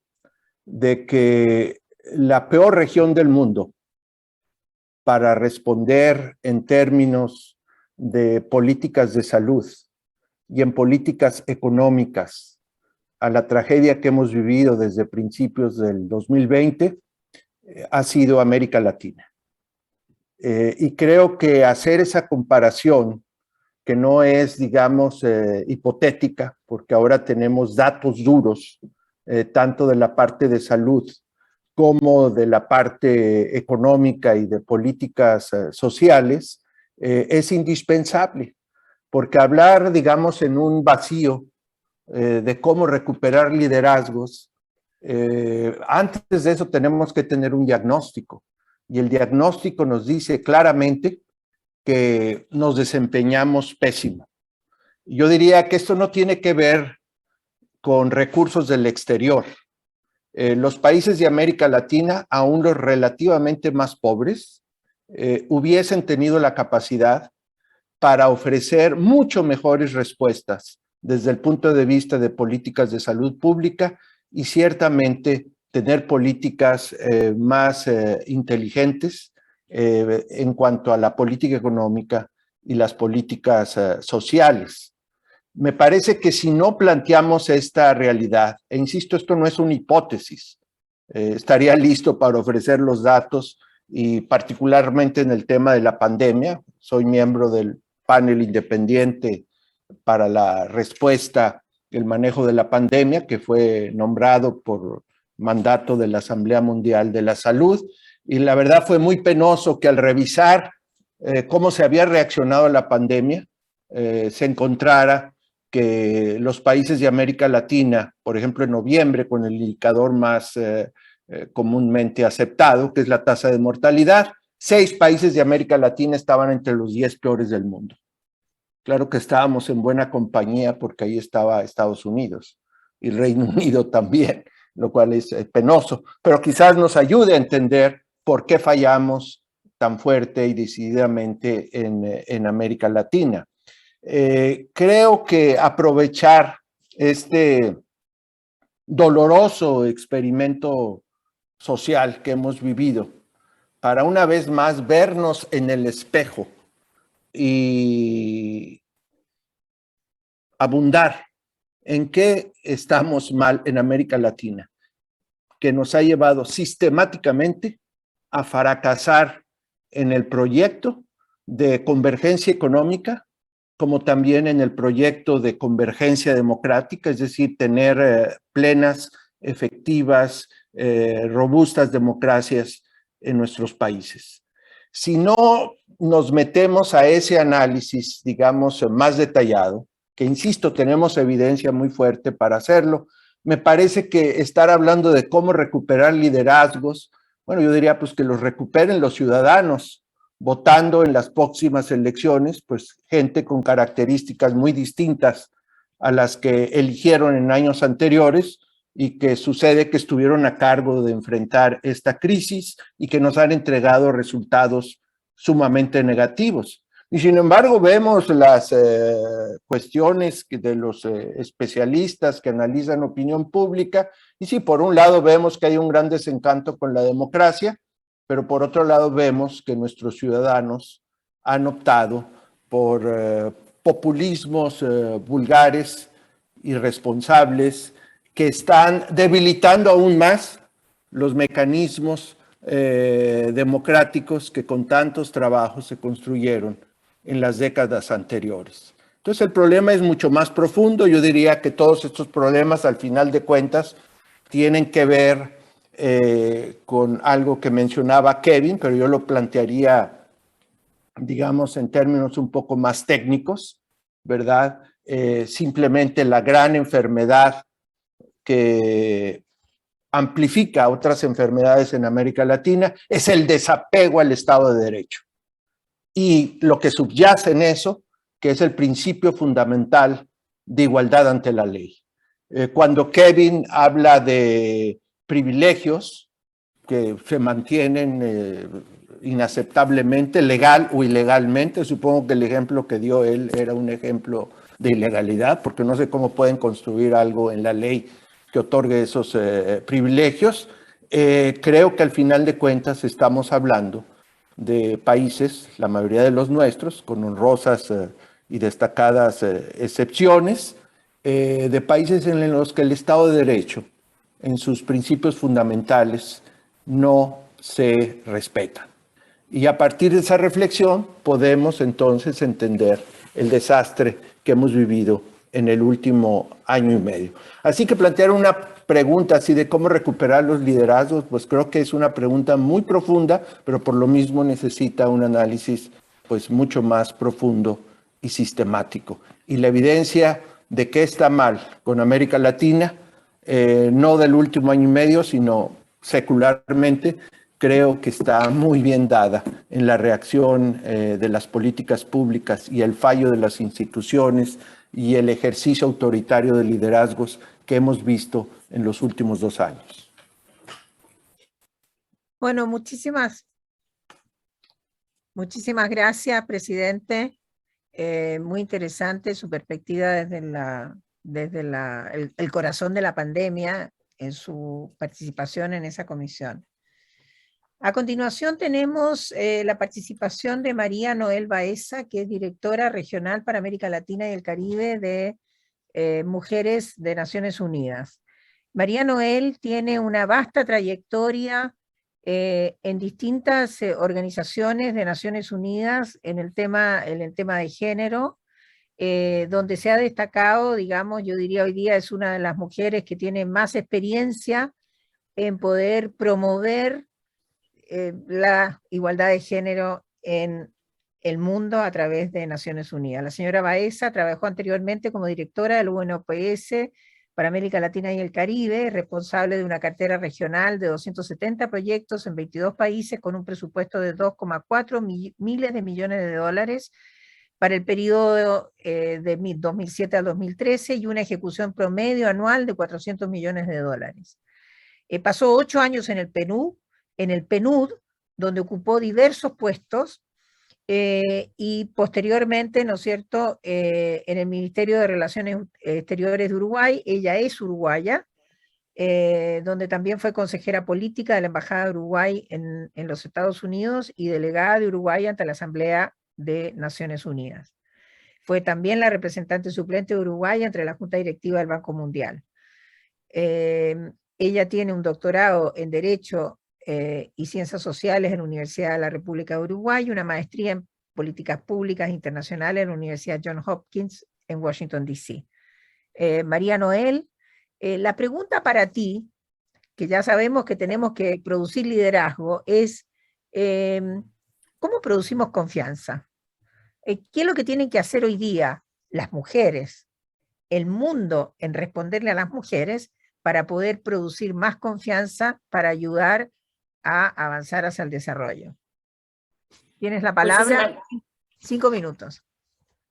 de que la peor región del mundo para responder en términos de políticas de salud y en políticas económicas a la tragedia que hemos vivido desde principios del 2020 ha sido América Latina. Y creo que hacer esa comparación, que no es, digamos, hipotética, porque ahora tenemos datos duros, tanto de la parte de salud como de la parte económica y de políticas sociales, es indispensable, porque hablar, digamos, en un vacío de cómo recuperar liderazgos, antes de eso tenemos que tener un diagnóstico, y el diagnóstico nos dice claramente que nos desempeñamos pésimo. Yo diría que esto no tiene que ver con recursos del exterior. Los países de América Latina, aún los relativamente más pobres, hubiesen tenido la capacidad para ofrecer mucho mejores respuestas desde el punto de vista de políticas de salud pública y ciertamente tener políticas más inteligentes en cuanto a la política económica y las políticas sociales. Me parece que si no planteamos esta realidad, e insisto, esto no es una hipótesis, estaría listo para ofrecer los datos y particularmente en el tema de la pandemia. Soy miembro del panel independiente para la respuesta y el manejo de la pandemia, que fue nombrado por mandato de la Asamblea Mundial de la Salud, y la verdad fue muy penoso que al revisar cómo se había reaccionado a la pandemia, se encontrara que los países de América Latina, por ejemplo en noviembre, con el indicador más comúnmente aceptado, que es la tasa de mortalidad, 6 países de América Latina estaban entre los 10 peores del mundo. Claro que estábamos en buena compañía porque ahí estaba Estados Unidos y Reino Unido también, lo cual es penoso, pero quizás nos ayude a entender por qué fallamos tan fuerte y decididamente en América Latina. Creo que aprovechar este doloroso experimento social que hemos vivido para una vez más vernos en el espejo y abundar en qué estamos mal en América Latina, que nos ha llevado sistemáticamente a fracasar en el proyecto de convergencia económica, como también en el proyecto de convergencia democrática, es decir, tener plenas, efectivas, robustas democracias en nuestros países. Si no nos metemos a ese análisis, digamos, más detallado, que insisto, tenemos evidencia muy fuerte para hacerlo, me parece que estar hablando de cómo recuperar liderazgos, bueno, yo diría pues que los recuperen los ciudadanos, votando en las próximas elecciones, pues gente con características muy distintas a las que eligieron en años anteriores y que sucede que estuvieron a cargo de enfrentar esta crisis y que nos han entregado resultados sumamente negativos. Y sin embargo vemos las cuestiones de los especialistas que analizan opinión pública y sí, por un lado vemos que hay un gran desencanto con la democracia, pero por otro lado vemos que nuestros ciudadanos han optado por populismos vulgares, irresponsables, que están debilitando aún más los mecanismos democráticos que con tantos trabajos se construyeron en las décadas anteriores. Entonces el problema es mucho más profundo. Yo diría que todos estos problemas, al final de cuentas, tienen que ver con algo que mencionaba Kevin, pero yo lo plantearía, digamos, en términos un poco más técnicos, ¿verdad? Simplemente la gran enfermedad que amplifica otras enfermedades en América Latina es el desapego al Estado de Derecho. Y lo que subyace en eso que es el principio fundamental de igualdad ante la ley. Cuando Kevin habla de privilegios que se mantienen inaceptablemente, legal o ilegalmente, supongo que el ejemplo que dio él era un ejemplo de ilegalidad, porque no sé cómo pueden construir algo en la ley que otorgue esos privilegios. Creo que al final de cuentas estamos hablando de países, la mayoría de los nuestros, con honrosas y destacadas excepciones, de países en los que el Estado de Derecho, en sus principios fundamentales, no se respetan. Y a partir de esa reflexión podemos entonces entender el desastre que hemos vivido en el último año y medio. Así que plantear una pregunta así de cómo recuperar los liderazgos, pues creo que es una pregunta muy profunda, pero por lo mismo necesita un análisis pues mucho más profundo y sistemático. Y la evidencia de qué está mal con América Latina, no del último año y medio, sino secularmente, creo que está muy bien dada en la reacción de las políticas públicas y el fallo de las instituciones y el ejercicio autoritario de liderazgos que hemos visto en los últimos 2 años. Bueno, muchísimas gracias, presidente. Muy interesante su perspectiva desde el corazón de la pandemia en su participación en esa comisión. A continuación tenemos la participación de María Noel Baeza, que es directora regional para América Latina y el Caribe de Mujeres de Naciones Unidas. María Noel tiene una vasta trayectoria en distintas organizaciones de Naciones Unidas en el tema de género, donde se ha destacado, digamos, yo diría hoy día es una de las mujeres que tiene más experiencia en poder promover la igualdad de género en el mundo a través de Naciones Unidas. La señora Baeza trabajó anteriormente como directora del UNOPS para América Latina y el Caribe, responsable de una cartera regional de 270 proyectos en 22 países con un presupuesto de 2,4 miles de millones de dólares para el periodo de 2007 al 2013 y una ejecución promedio anual de 400 millones de dólares. Pasó 8 años en el PNUD, donde ocupó diversos puestos, y posteriormente, ¿no es cierto?, en el Ministerio de Relaciones Exteriores de Uruguay. Ella es uruguaya, donde también fue consejera política de la Embajada de Uruguay en los Estados Unidos y delegada de Uruguay ante la Asamblea de Naciones Unidas. Fue también la representante suplente de Uruguay entre la Junta Directiva del Banco Mundial. Ella tiene un doctorado en Derecho y Ciencias Sociales en la Universidad de la República de Uruguay y una maestría en Políticas Públicas Internacionales en la Universidad Johns Hopkins en Washington, D.C. María Noel, la pregunta para ti, que ya sabemos que tenemos que producir liderazgo, es ¿cómo producimos confianza? ¿Qué es lo que tienen que hacer hoy día las mujeres, el mundo, en responderle a las mujeres para poder producir más confianza para ayudar a avanzar hacia el desarrollo? Tienes la palabra, 5 minutos.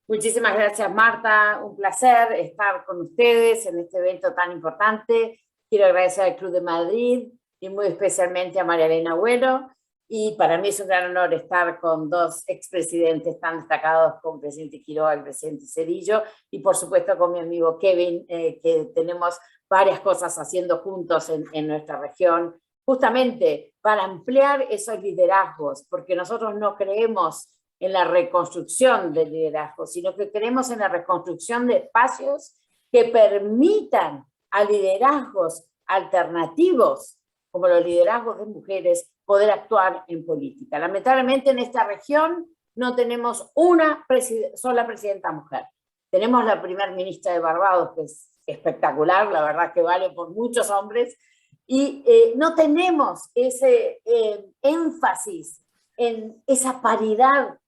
Muchísimas gracias, Marta. Un placer estar con ustedes en este evento tan importante. Quiero agradecer al Club de Madrid y muy especialmente a María Elena Agüero. Y para mí es un gran honor estar con 2 expresidentes tan destacados como el presidente Quiroga y el presidente Zedillo, y por supuesto con mi amigo Kevin, que tenemos varias cosas haciendo juntos en nuestra región, justamente para ampliar esos liderazgos, porque nosotros no creemos en la reconstrucción del liderazgo, sino que creemos en la reconstrucción de espacios que permitan a liderazgos alternativos, como los liderazgos de mujeres, poder actuar en política. Lamentablemente en esta región no tenemos una sola presidenta mujer. Tenemos la primera ministra de Barbados, que es espectacular, la verdad que vale por muchos hombres, y no tenemos ese énfasis en esa paridad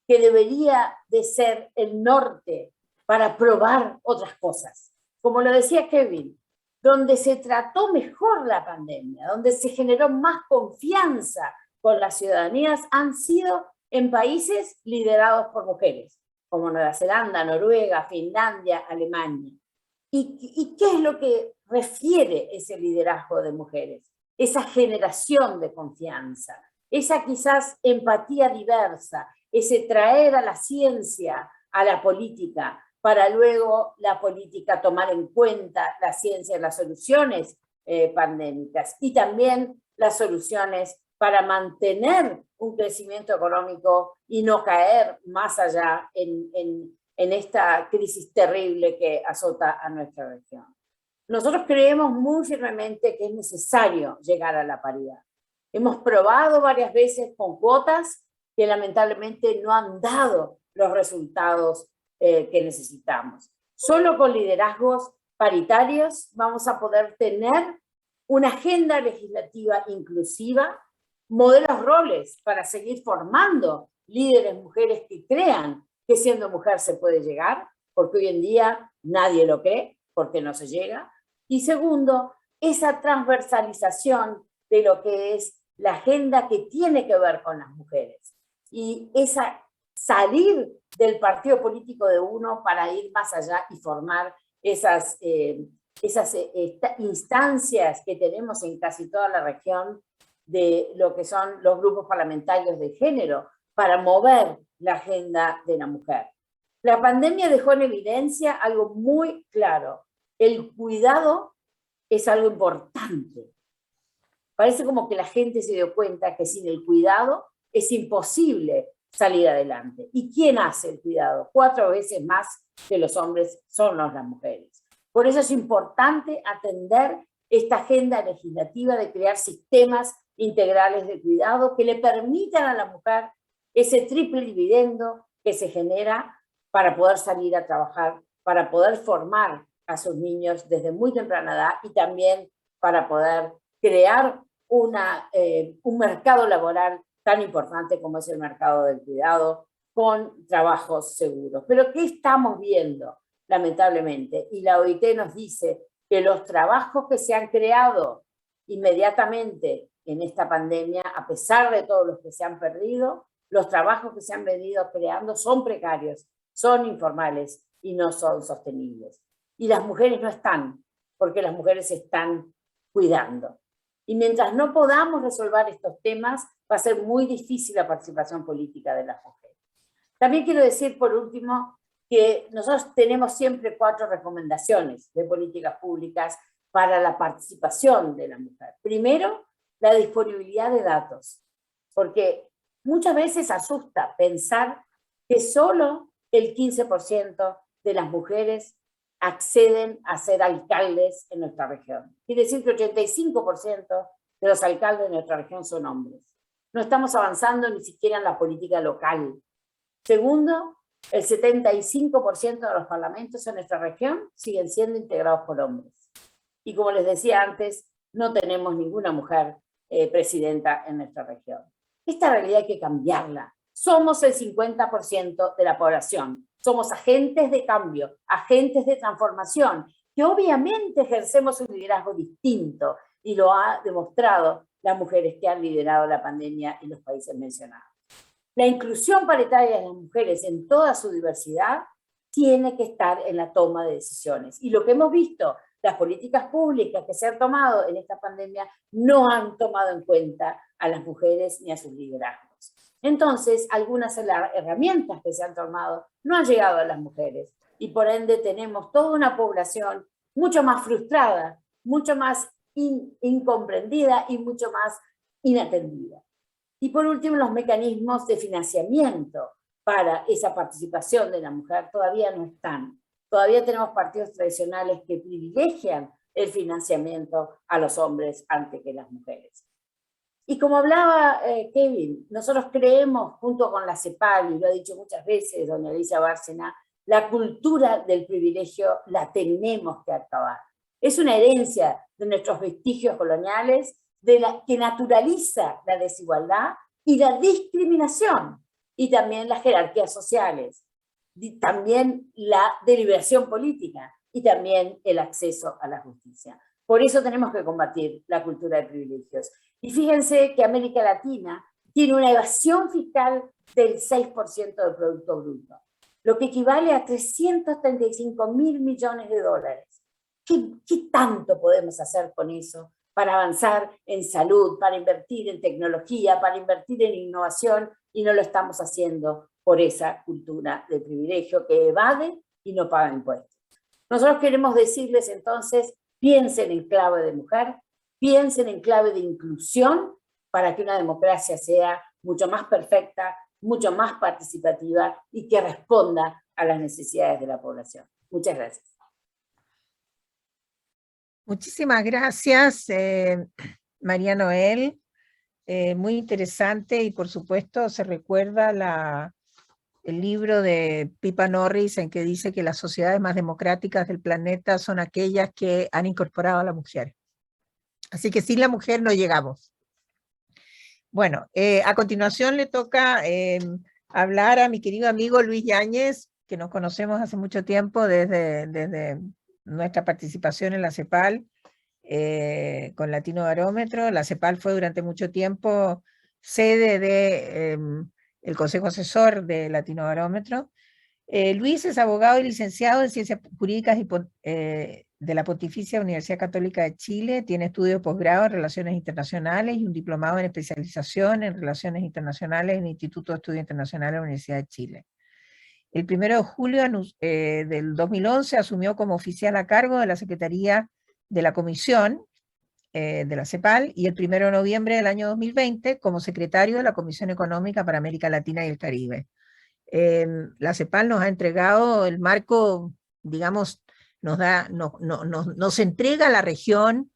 que debería de ser el norte para probar otras cosas. Como lo decía Kevin, donde se trató mejor la pandemia, donde se generó más confianza con las ciudadanías, han sido en países liderados por mujeres, como Nueva Zelanda, Noruega, Finlandia, Alemania. ¿Y qué es lo que refiere ese liderazgo de mujeres? Esa generación de confianza, esa quizás empatía diversa, ese traer a la ciencia a la política, para luego la política tomar en cuenta la ciencia en las soluciones pandémicas y también las soluciones para mantener un crecimiento económico y no caer más allá en esta crisis terrible que azota a nuestra región. Nosotros creemos muy firmemente que es necesario llegar a la paridad. Hemos probado varias veces con cuotas que lamentablemente no han dado los resultados que necesitamos. Solo con liderazgos paritarios vamos a poder tener una agenda legislativa inclusiva, modelos roles para seguir formando líderes mujeres que crean que siendo mujer se puede llegar, porque hoy en día nadie lo cree, porque no se llega. Y segundo, esa transversalización de lo que es la agenda que tiene que ver con las mujeres. Y esa salir del partido político de uno para ir más allá y formar esas instancias que tenemos en casi toda la región de lo que son los grupos parlamentarios de género para mover la agenda de la mujer. La pandemia dejó en evidencia algo muy claro. El cuidado es algo importante. Parece como que la gente se dio cuenta que sin el cuidado es imposible salir adelante. ¿Y quién hace el cuidado? 4 veces más que los hombres son las mujeres. Por eso es importante atender esta agenda legislativa de crear sistemas integrales de cuidado que le permitan a la mujer ese triple dividendo que se genera para poder salir a trabajar, para poder formar a sus niños desde muy temprana edad y también para poder crear un mercado laboral tan importante como es el mercado del cuidado, con trabajos seguros. Pero ¿qué estamos viendo? Lamentablemente, y la OIT nos dice que los trabajos que se han creado inmediatamente en esta pandemia, a pesar de todos los que se han perdido, los trabajos que se han venido creando son precarios, son informales y no son sostenibles. Y las mujeres no están, porque las mujeres se están cuidando. Y mientras no podamos resolver estos temas, va a ser muy difícil la participación política de las mujeres. También quiero decir, por último, que nosotros tenemos siempre 4 recomendaciones de políticas públicas para la participación de la mujer. Primero, la disponibilidad de datos, porque muchas veces asusta pensar que solo el 15% de las mujeres acceden a ser alcaldes en nuestra región. Quiere decir que el 85% de los alcaldes de nuestra región son hombres. No estamos avanzando ni siquiera en la política local. Segundo, el 75% de los parlamentos en nuestra región siguen siendo integrados por hombres. Y como les decía antes, no tenemos ninguna mujer presidenta en nuestra región. Esta realidad hay que cambiarla. Somos el 50% de la población. Somos agentes de cambio, agentes de transformación, que obviamente ejercemos un liderazgo distinto, y lo ha demostrado las mujeres que han liderado la pandemia en los países mencionados. La inclusión paritaria de las mujeres en toda su diversidad tiene que estar en la toma de decisiones. Y lo que hemos visto, las políticas públicas que se han tomado en esta pandemia no han tomado en cuenta a las mujeres ni a sus liderazgos. Entonces, algunas de las herramientas que se han tomado no han llegado a las mujeres y por ende tenemos toda una población mucho más frustrada, mucho más incomprendida y mucho más inatendida. Y por último, los mecanismos de financiamiento para esa participación de la mujer todavía no están. Todavía tenemos partidos tradicionales que privilegian el financiamiento a los hombres antes que las mujeres. Y como hablaba Kevin, nosotros creemos, junto con la CEPAL, y lo ha dicho muchas veces doña Alicia Bárcena, la cultura del privilegio la tenemos que acabar. Es una herencia de nuestros vestigios coloniales que naturaliza la desigualdad y la discriminación, y también las jerarquías sociales, y también la deliberación política, y también el acceso a la justicia. Por eso tenemos que combatir la cultura de privilegios. Y fíjense que América Latina tiene una evasión fiscal del 6% del Producto Bruto. lo que equivale a 335.000 millones de dólares. ¿Qué tanto podemos hacer con eso para avanzar en salud, para invertir en tecnología, para invertir en innovación, y no lo estamos haciendo por esa cultura de privilegio que evade y no paga impuestos? Nosotros queremos decirles entonces, piensen en clave de mujer, piensen en clave de inclusión para que una democracia sea mucho más perfecta, mucho más participativa y que responda a las necesidades de la población. Muchas gracias. Muchísimas gracias, María Noel. Muy interesante, y por supuesto se recuerda el libro de Pippa Norris, en que dice que las sociedades más democráticas del planeta son aquellas que han incorporado a la mujer. Así que sin la mujer no llegamos. Bueno, a continuación le toca hablar a mi querido amigo Luis Yáñez, que nos conocemos hace mucho tiempo desde nuestra participación en la CEPAL, con Latino Barómetro. La CEPAL fue durante mucho tiempo sede del Consejo Asesor de Latino Barómetro. Luis es abogado y licenciado en Ciencias Jurídicas de la Pontificia Universidad Católica de Chile. Tiene estudios de posgrado en Relaciones Internacionales y un diplomado en especialización en Relaciones Internacionales en el Instituto de Estudios Internacionales de la Universidad de Chile. El 1 de julio del 2011 asumió como oficial a cargo de la Secretaría de la Comisión de la CEPAL, y el 1 de noviembre del año 2020 como secretario de la Comisión Económica para América Latina y el Caribe. La CEPAL nos ha entregado el marco, digamos, nos entrega a la región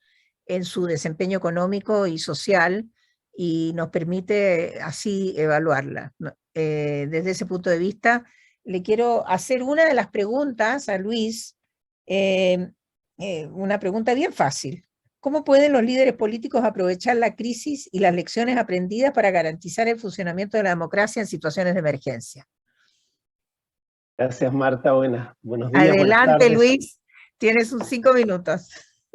en su desempeño económico y social, y nos permite así evaluarla. Desde ese punto de vista, le quiero hacer una de las preguntas a Luis, una pregunta bien fácil. ¿Cómo pueden los líderes políticos aprovechar la crisis y las lecciones aprendidas para garantizar el funcionamiento de la democracia en situaciones de emergencia? Gracias, Marta. Buenos días. Adelante, Luis. Tienes sus 5 minutos.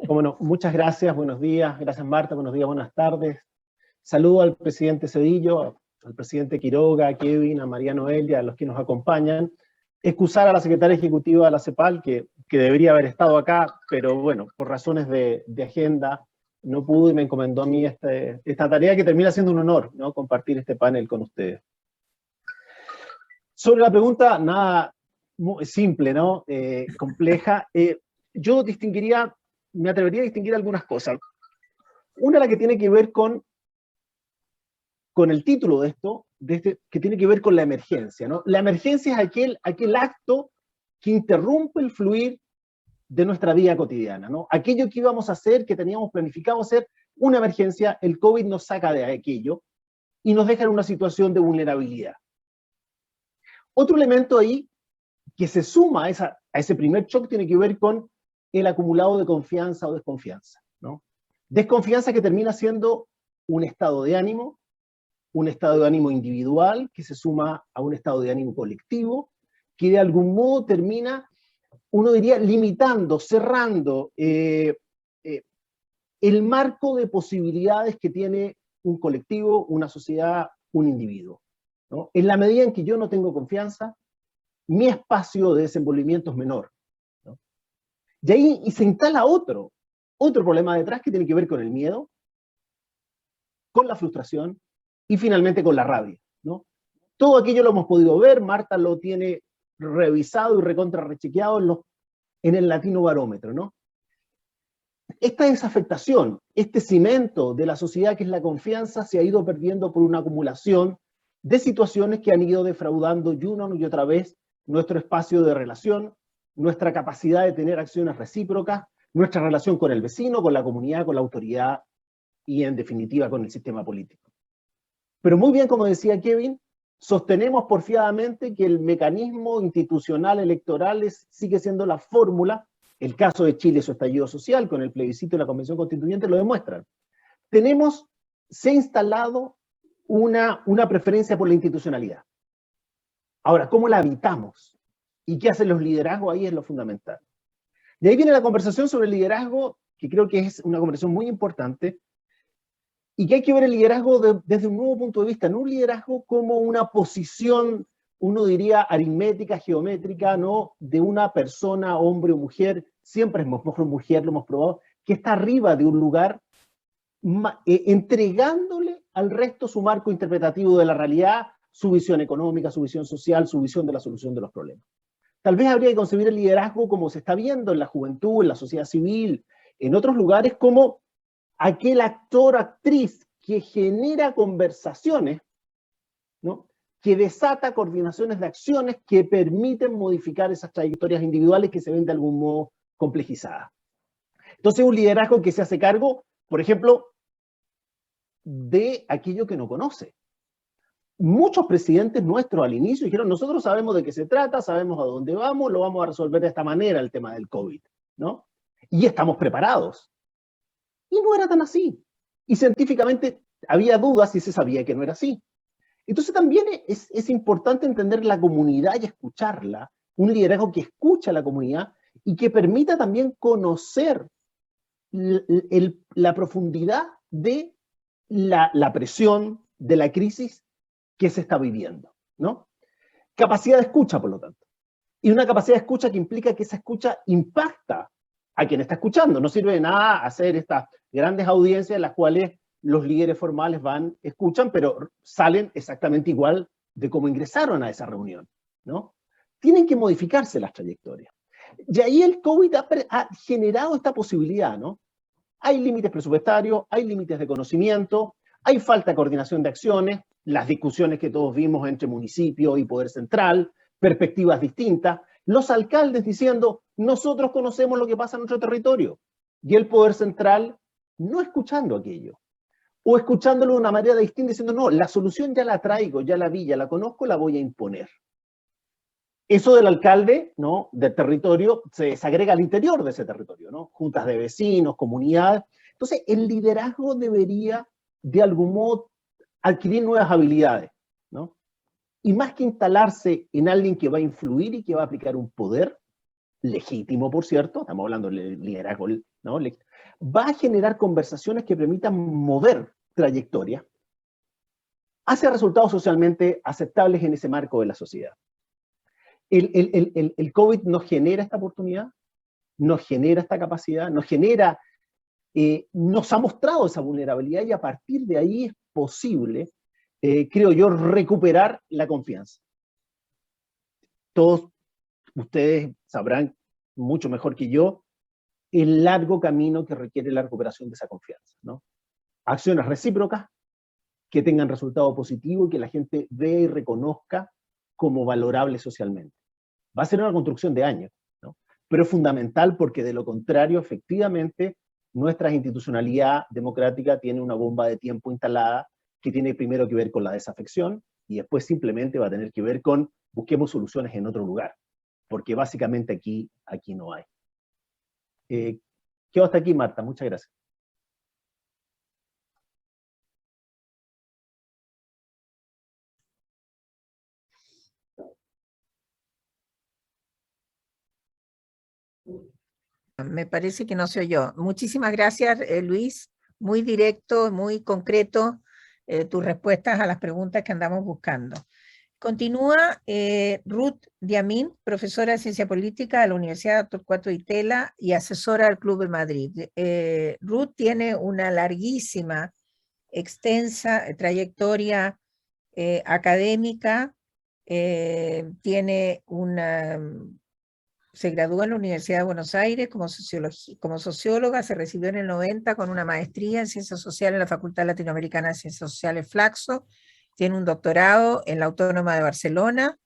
Cómo no, muchas gracias. Buenos días. Gracias, Marta. Buenos días, buenas tardes. Saludo al presidente Zedillo, al presidente Quiroga, a Kevin, a María Noel y a los que nos acompañan. Excusar a la secretaria ejecutiva de la CEPAL, que debería haber estado acá, pero bueno, por razones de agenda no pudo, y me encomendó a mí esta tarea, que termina siendo un honor, ¿no?, compartir este panel con ustedes. Sobre la pregunta, nada muy simple, ¿no? Compleja. Yo me atrevería a distinguir algunas cosas. Una, la que tiene que ver con el título de esto, que tiene que ver con la emergencia, ¿no? La emergencia es aquel acto que interrumpe el fluir de nuestra vida cotidiana, ¿no? Aquello que íbamos a hacer, que teníamos planificado hacer, una emergencia, el COVID nos saca de aquello y nos deja en una situación de vulnerabilidad. Otro elemento ahí que se suma a ese primer shock tiene que ver con el acumulado de confianza o desconfianza, ¿no? Desconfianza que termina siendo un estado de ánimo individual, que se suma a un estado de ánimo colectivo, que de algún modo termina, uno diría, limitando, cerrando el marco de posibilidades que tiene un colectivo, una sociedad, un individuo, ¿no? En la medida en que yo no tengo confianza, mi espacio de desenvolvimiento es menor, ¿no? Y ahí se instala otro problema detrás, que tiene que ver con el miedo, con la frustración y finalmente con la rabia, ¿no? Todo aquello lo hemos podido ver, Marta lo tiene revisado y recontra rechequeado en el Latino Barómetro, ¿no? Esta desafectación, este cimento de la sociedad que es la confianza, se ha ido perdiendo por una acumulación de situaciones que han ido defraudando una y otra vez nuestro espacio de relación, nuestra capacidad de tener acciones recíprocas, nuestra relación con el vecino, con la comunidad, con la autoridad y en definitiva con el sistema político. Pero muy bien, como decía Kevin, sostenemos porfiadamente que el mecanismo institucional electoral sigue siendo la fórmula. El caso de Chile, su estallido social, con el plebiscito y la Convención Constituyente lo demuestran. Se ha instalado una preferencia por la institucionalidad. Ahora, ¿cómo la habitamos? ¿Y qué hacen los liderazgos? Ahí es lo fundamental. De ahí viene la conversación sobre el liderazgo, que creo que es una conversación muy importante, y que hay que ver el liderazgo desde un nuevo punto de vista, no un liderazgo como una posición uno diría aritmética, geométrica, ¿no? De una persona, hombre o mujer, siempre es mejor mujer, lo hemos probado, que está arriba de un lugar, entregándole al resto su marco interpretativo de la realidad, su visión económica, su visión social, su visión de la solución de los problemas. Tal vez habría que concebir el liderazgo como se está viendo en la juventud, en la sociedad civil, en otros lugares, como aquel actor, actriz que genera conversaciones, ¿no? Que desata coordinaciones de acciones que permiten modificar esas trayectorias individuales que se ven de algún modo complejizadas. Entonces, un liderazgo que se hace cargo, por ejemplo, de aquello que no conoce. Muchos presidentes nuestros al inicio dijeron, nosotros sabemos de qué se trata, sabemos a dónde vamos, lo vamos a resolver de esta manera, el tema del COVID, ¿no? Y estamos preparados. Y no era tan así. Y científicamente había dudas y se sabía que no era así. Entonces también es importante entender la comunidad y escucharla, un liderazgo que escucha a la comunidad y que permita también conocer la profundidad de la presión, de la crisis que se está viviendo, ¿no? Capacidad de escucha, por lo tanto. Y una capacidad de escucha que implica que esa escucha impacta a quien está escuchando. No sirve de nada hacer estas grandes audiencias en las cuales los líderes formales van, escuchan, pero salen exactamente igual de cómo ingresaron a esa reunión, ¿no? Tienen que modificarse las trayectorias. Y ahí el COVID ha generado esta posibilidad, ¿no? Hay límites presupuestarios, hay límites de conocimiento, hay falta de coordinación de acciones, las discusiones que todos vimos entre municipio y poder central, perspectivas distintas, los alcaldes diciendo, nosotros conocemos lo que pasa en nuestro territorio, y el poder central no escuchando aquello, o escuchándolo de una manera distinta, diciendo, no, la solución ya la traigo, ya la vi, ya la conozco, la voy a imponer. Eso del alcalde, ¿no? Del territorio, se desagrega al interior de ese territorio, ¿no? Juntas de vecinos, comunidades. Entonces, el liderazgo debería, de algún modo, adquirir nuevas habilidades, ¿no? Y más que instalarse en alguien que va a influir y que va a aplicar un poder, legítimo, por cierto, estamos hablando de liderazgo, ¿no? Va a generar conversaciones que permitan mover trayectorias hacia resultados socialmente aceptables en ese marco de la sociedad. El COVID nos genera esta oportunidad, nos genera esta capacidad, nos ha mostrado esa vulnerabilidad y a partir de ahí es posible, creo yo, recuperar la confianza. Todos ustedes sabrán mucho mejor que yo el largo camino que requiere la recuperación de esa confianza, ¿no? Acciones recíprocas que tengan resultado positivo y que la gente vea y reconozca como valorable socialmente. Va a ser una construcción de años, ¿no? Pero es fundamental porque de lo contrario, efectivamente, nuestra institucionalidad democrática tiene una bomba de tiempo instalada que tiene primero que ver con la desafección y después simplemente va a tener que ver con busquemos soluciones en otro lugar, porque básicamente aquí no hay. Quedo hasta aquí, Marta. Muchas gracias. Me parece que no se oyó. Muchísimas gracias, Luis. Muy directo, muy concreto tus respuestas a las preguntas que andamos buscando. Continúa Ruth Diamín, profesora de Ciencia Política de la Universidad Torcuato Di Tella y asesora del Club de Madrid. Ruth tiene una larguísima, extensa trayectoria académica, se graduó en la Universidad de Buenos Aires como socióloga, se recibió en el 90 con una maestría en Ciencias Sociales en la Facultad Latinoamericana de Ciencias Sociales Flaxo, tiene un doctorado en la Autónoma de Barcelona,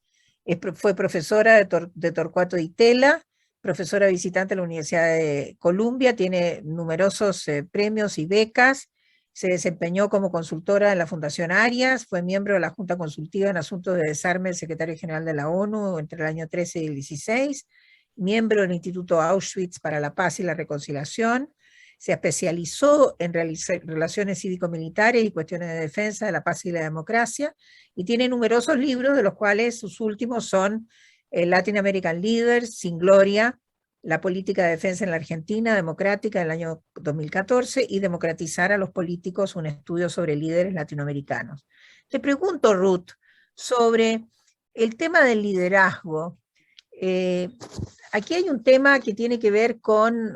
fue profesora de Torcuato Di Tella, profesora visitante de la Universidad de Columbia, tiene numerosos premios y becas, se desempeñó como consultora en la Fundación Arias, fue miembro de la Junta Consultiva en Asuntos de Desarme del Secretario General de la ONU entre el año 13 y el 16, miembro del Instituto Auschwitz para la Paz y la Reconciliación, se especializó en relaciones cívico-militares y cuestiones de defensa de la paz y la democracia, y tiene numerosos libros, de los cuales sus últimos son Latin American Leaders, Sin Gloria, La política de defensa en la Argentina democrática del año 2014 y Democratizar a los políticos, un estudio sobre líderes latinoamericanos. Te pregunto, Ruth, sobre el tema del liderazgo. Aquí hay un tema que tiene que ver con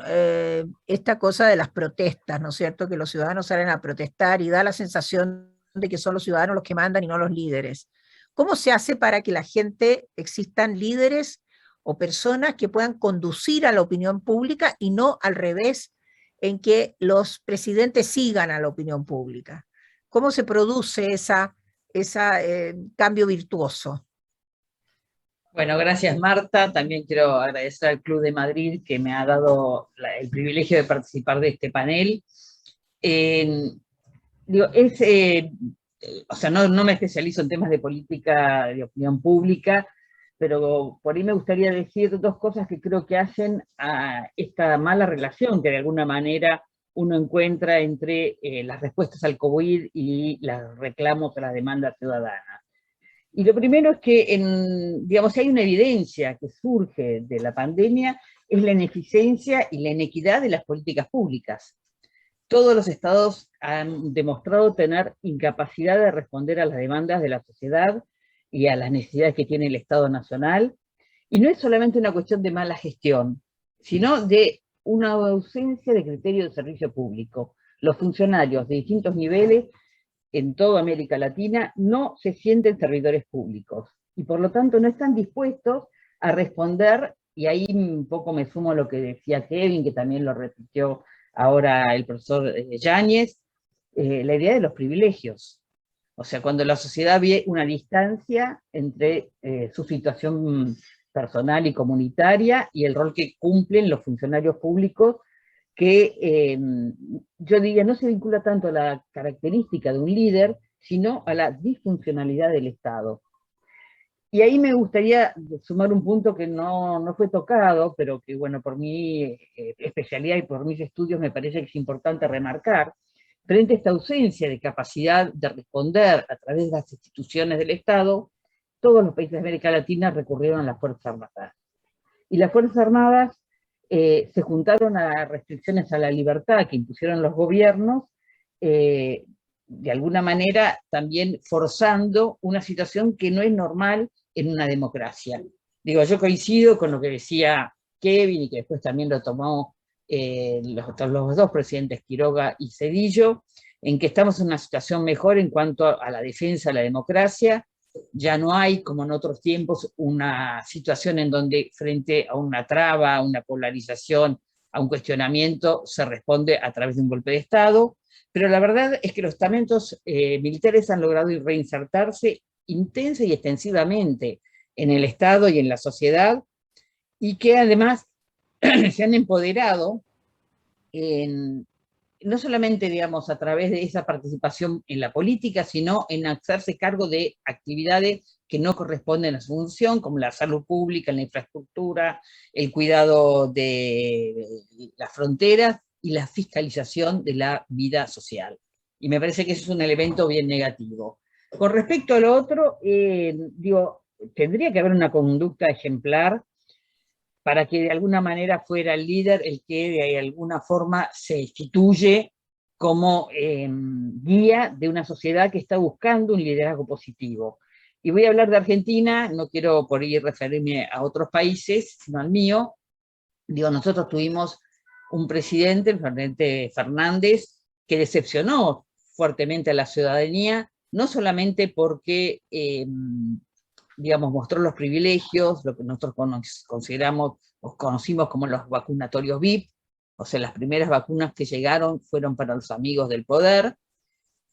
esta cosa de las protestas, ¿no es cierto? Que los ciudadanos salen a protestar y da la sensación de que son los ciudadanos los que mandan y no los líderes. ¿Cómo se hace para que la gente, existan líderes o personas que puedan conducir a la opinión pública y no al revés, en que los presidentes sigan a la opinión pública? ¿Cómo se produce ese cambio virtuoso? Bueno, gracias Marta. También quiero agradecer al Club de Madrid que me ha dado el privilegio de participar de este panel. O sea, no me especializo en temas de política de opinión pública, pero por ahí me gustaría decir dos cosas que creo que hacen a esta mala relación que de alguna manera uno encuentra entre las respuestas al COVID y los reclamos a la demanda ciudadana. Y lo primero es que, digamos, si hay una evidencia que surge de la pandemia, es la ineficiencia y la inequidad de las políticas públicas. Todos los estados han demostrado tener incapacidad de responder a las demandas de la sociedad y a las necesidades que tiene el Estado Nacional. Y no es solamente una cuestión de mala gestión, sino de una ausencia de criterio de servicio público. Los funcionarios de distintos niveles en toda América Latina no se sienten servidores públicos y por lo tanto no están dispuestos a responder, y ahí un poco me sumo a lo que decía Kevin, que también lo repitió ahora el profesor Yáñez, la idea de los privilegios. O sea, cuando la sociedad ve una distancia entre su situación personal y comunitaria y el rol que cumplen los funcionarios públicos, que yo diría no se vincula tanto a la característica de un líder, sino a la disfuncionalidad del Estado. Y ahí me gustaría sumar un punto que no fue tocado, pero que, bueno, por mi especialidad y por mis estudios me parece que es importante remarcar, frente a esta ausencia de capacidad de responder a través de las instituciones del Estado, todos los países de América Latina recurrieron a las Fuerzas Armadas. Y las Fuerzas Armadas se juntaron a restricciones a la libertad que impusieron los gobiernos, de alguna manera también forzando una situación que no es normal en una democracia. Digo, yo coincido con lo que decía Kevin y que después también lo tomó los dos presidentes, Quiroga y Zedillo, en que estamos en una situación mejor en cuanto a la defensa de la democracia. Ya no hay, como en otros tiempos, una situación en donde frente a una traba, a una polarización, a un cuestionamiento, se responde a través de un golpe de Estado, pero la verdad es que los estamentos militares han logrado reinsertarse intensa y extensivamente en el Estado y en la sociedad, y que además se han empoderado no solamente, digamos, a través de esa participación en la política, sino en hacerse cargo de actividades que no corresponden a su función, como la salud pública, la infraestructura, el cuidado de las fronteras y la fiscalización de la vida social. Y me parece que eso es un elemento bien negativo. Con respecto a lo otro, digo, tendría que haber una conducta ejemplar para que de alguna manera fuera el líder el que de alguna forma se instituye como guía de una sociedad que está buscando un liderazgo positivo. Y voy a hablar de Argentina, no quiero por ahí referirme a otros países, sino al mío. Digo, nosotros tuvimos un presidente, el presidente Fernández, que decepcionó fuertemente a la ciudadanía, no solamente porque digamos, mostró los privilegios, lo que nosotros consideramos o conocimos como los vacunatorios VIP, o sea, las primeras vacunas que llegaron fueron para los amigos del poder,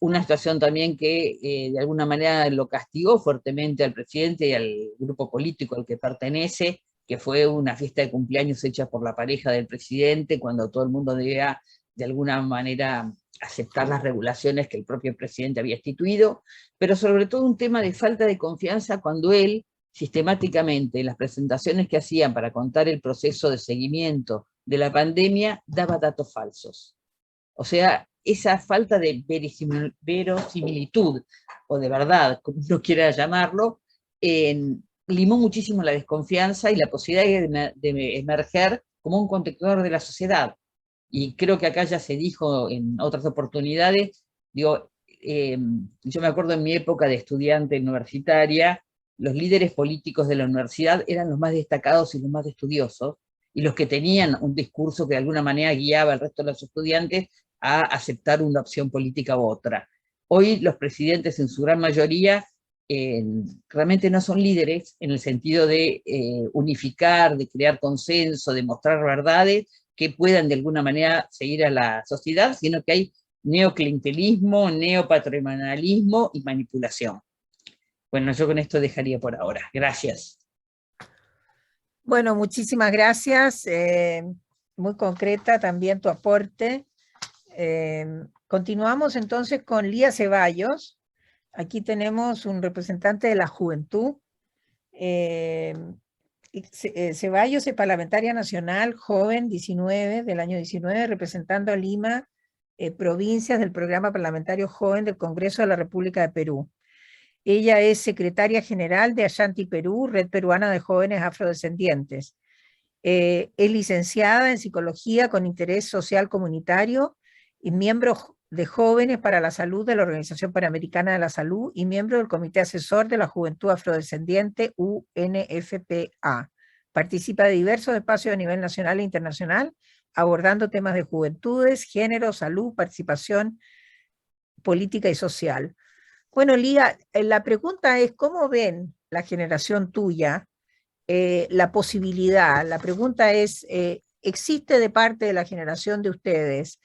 una situación también que de alguna manera lo castigó fuertemente al presidente y al grupo político al que pertenece, que fue una fiesta de cumpleaños hecha por la pareja del presidente, cuando todo el mundo debía de alguna manera aceptar las regulaciones que el propio presidente había instituido, pero sobre todo un tema de falta de confianza cuando él, sistemáticamente, en las presentaciones que hacían para contar el proceso de seguimiento de la pandemia, daba datos falsos. O sea, esa falta de verosimilitud, o de verdad, como uno quiera llamarlo, limó muchísimo la desconfianza y la posibilidad de emerger como un contenedor de la sociedad. Y creo que acá ya se dijo en otras oportunidades, digo, yo me acuerdo en mi época de estudiante universitaria, los líderes políticos de la universidad eran los más destacados y los más estudiosos, y los que tenían un discurso que de alguna manera guiaba al resto de los estudiantes a aceptar una opción política u otra. Hoy los presidentes en su gran mayoría realmente no son líderes en el sentido de unificar, de crear consenso, de mostrar verdades que puedan de alguna manera seguir a la sociedad, sino que hay neoclientelismo, neopatrimonialismo y manipulación. Bueno, yo con esto dejaría por ahora. Gracias. Bueno, muchísimas gracias. Muy concreta también tu aporte. Continuamos entonces con Lía Ceballos. Aquí tenemos un representante de la juventud. Ceballos es parlamentaria nacional, joven, 19, del año 19, representando a Lima, provincias del programa parlamentario joven del Congreso de la República de Perú. Ella es secretaria general de Ashanti Perú, Red Peruana de Jóvenes Afrodescendientes. Es licenciada en Psicología con interés social comunitario y miembro de Jóvenes para la Salud de la Organización Panamericana de la Salud y miembro del Comité Asesor de la Juventud Afrodescendiente UNFPA. Participa de diversos espacios a nivel nacional e internacional, abordando temas de juventudes, género, salud, participación política y social. Bueno, Lía, la pregunta es, ¿cómo ven la generación tuya la posibilidad? La pregunta es, ¿existe de parte de la generación de ustedes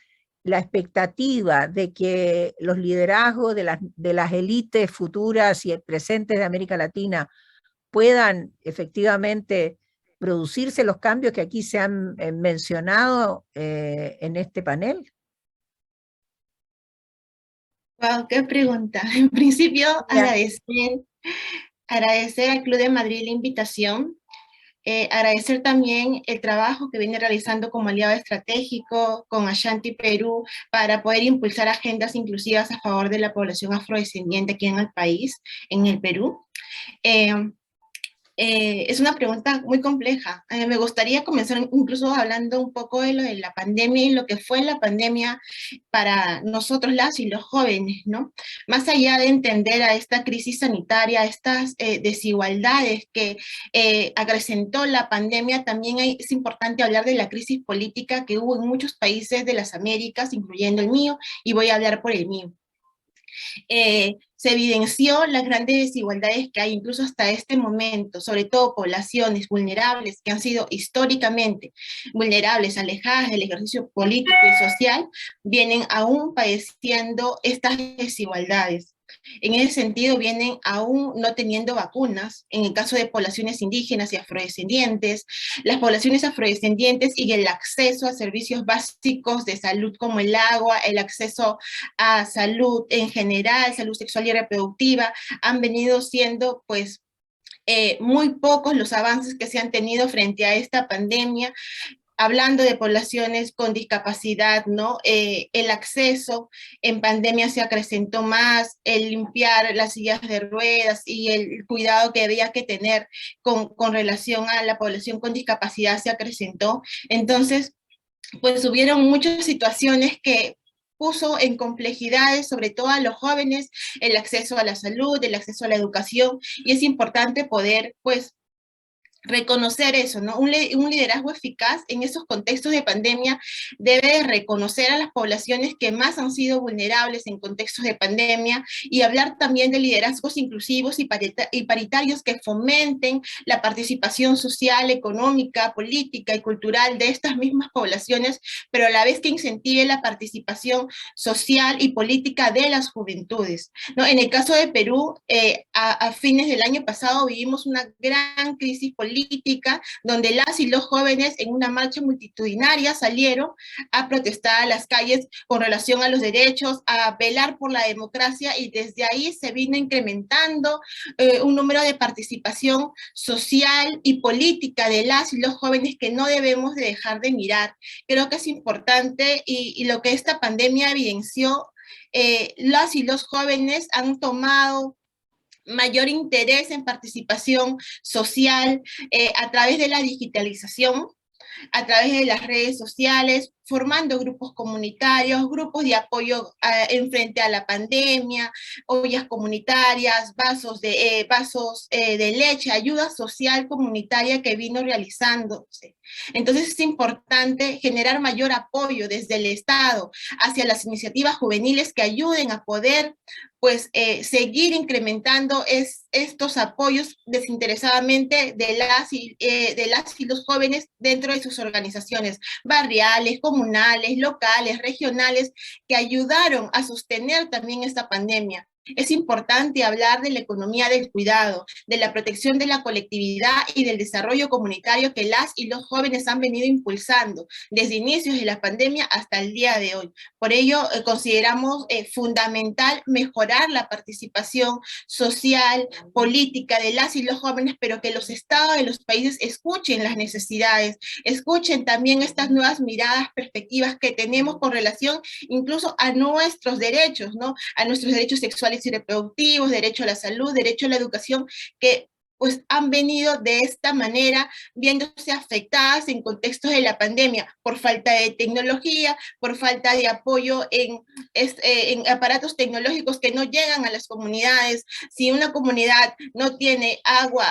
la expectativa de que los liderazgos de las élites futuras y presentes de América Latina puedan efectivamente producirse los cambios que aquí se han mencionado en este panel? Wow, qué pregunta. En principio, agradecer al Club de Madrid la invitación, agradecer también el trabajo que viene realizando como aliado estratégico con Ashanti Perú para poder impulsar agendas inclusivas a favor de la población afrodescendiente aquí en el país, en el Perú. Es una pregunta muy compleja. Me gustaría comenzar incluso hablando un poco de lo de la pandemia y lo que fue la pandemia para nosotros las y los jóvenes, ¿no? Más allá de entender a esta crisis sanitaria, a estas desigualdades que acrecentó la pandemia, también es importante hablar de la crisis política que hubo en muchos países de las Américas, incluyendo el mío, y voy a hablar por el mío. Se evidenció las grandes desigualdades que hay incluso hasta este momento, sobre todo poblaciones vulnerables que han sido históricamente vulnerables, alejadas del ejercicio político y social, vienen aún padeciendo estas desigualdades. En ese sentido, vienen aún no teniendo vacunas, en el caso de poblaciones indígenas y afrodescendientes, las poblaciones afrodescendientes y el acceso a servicios básicos de salud como el agua, el acceso a salud en general, salud sexual y reproductiva, han venido siendo pues muy pocos los avances que se han tenido frente a esta pandemia. Hablando de poblaciones con discapacidad, ¿no? El acceso en pandemia se acrecentó más, el limpiar las sillas de ruedas y el cuidado que había que tener con relación a la población con discapacidad se acrecentó. Entonces, pues hubieron muchas situaciones que puso en complejidades, sobre todo a los jóvenes, el acceso a la salud, el acceso a la educación, y es importante poder, pues, reconocer eso, ¿no? Un liderazgo eficaz en esos contextos de pandemia debe reconocer a las poblaciones que más han sido vulnerables en contextos de pandemia y hablar también de liderazgos inclusivos y paritarios que fomenten la participación social, económica, política y cultural de estas mismas poblaciones, pero a la vez que incentive la participación social y política de las juventudes, ¿no? En el caso de Perú, a fines del año pasado vivimos una gran crisis política donde las y los jóvenes en una marcha multitudinaria salieron a protestar a las calles con relación a los derechos, a velar por la democracia, y desde ahí se vino incrementando un número de participación social y política de las y los jóvenes que no debemos de dejar de mirar. Creo que es importante y lo que esta pandemia evidenció, las y los jóvenes han tomado mayor interés en participación social a través de la digitalización, a través de las redes sociales, formando grupos comunitarios, grupos de apoyo en frente a la pandemia, ollas comunitarias, vasos de leche, ayuda social comunitaria que vino realizándose. Entonces es importante generar mayor apoyo desde el Estado hacia las iniciativas juveniles que ayuden a poder pues seguir incrementando estos apoyos desinteresadamente de las y los jóvenes dentro de sus organizaciones barriales, comunales, locales, regionales, que ayudaron a sostener también esta pandemia. Es importante hablar de la economía del cuidado, de la protección de la colectividad y del desarrollo comunitario que las y los jóvenes han venido impulsando desde inicios de la pandemia hasta el día de hoy. Por ello, consideramos fundamental mejorar la participación social, política de las y los jóvenes, pero que los estados de los países escuchen las necesidades, escuchen también estas nuevas miradas, perspectivas que tenemos con relación incluso a nuestros derechos, ¿no? A nuestros derechos sexuales y reproductivos, derecho a la salud, derecho a la educación, que pues han venido de esta manera viéndose afectadas en contextos de la pandemia por falta de tecnología, por falta de apoyo en aparatos tecnológicos que no llegan a las comunidades. Si una comunidad no tiene agua,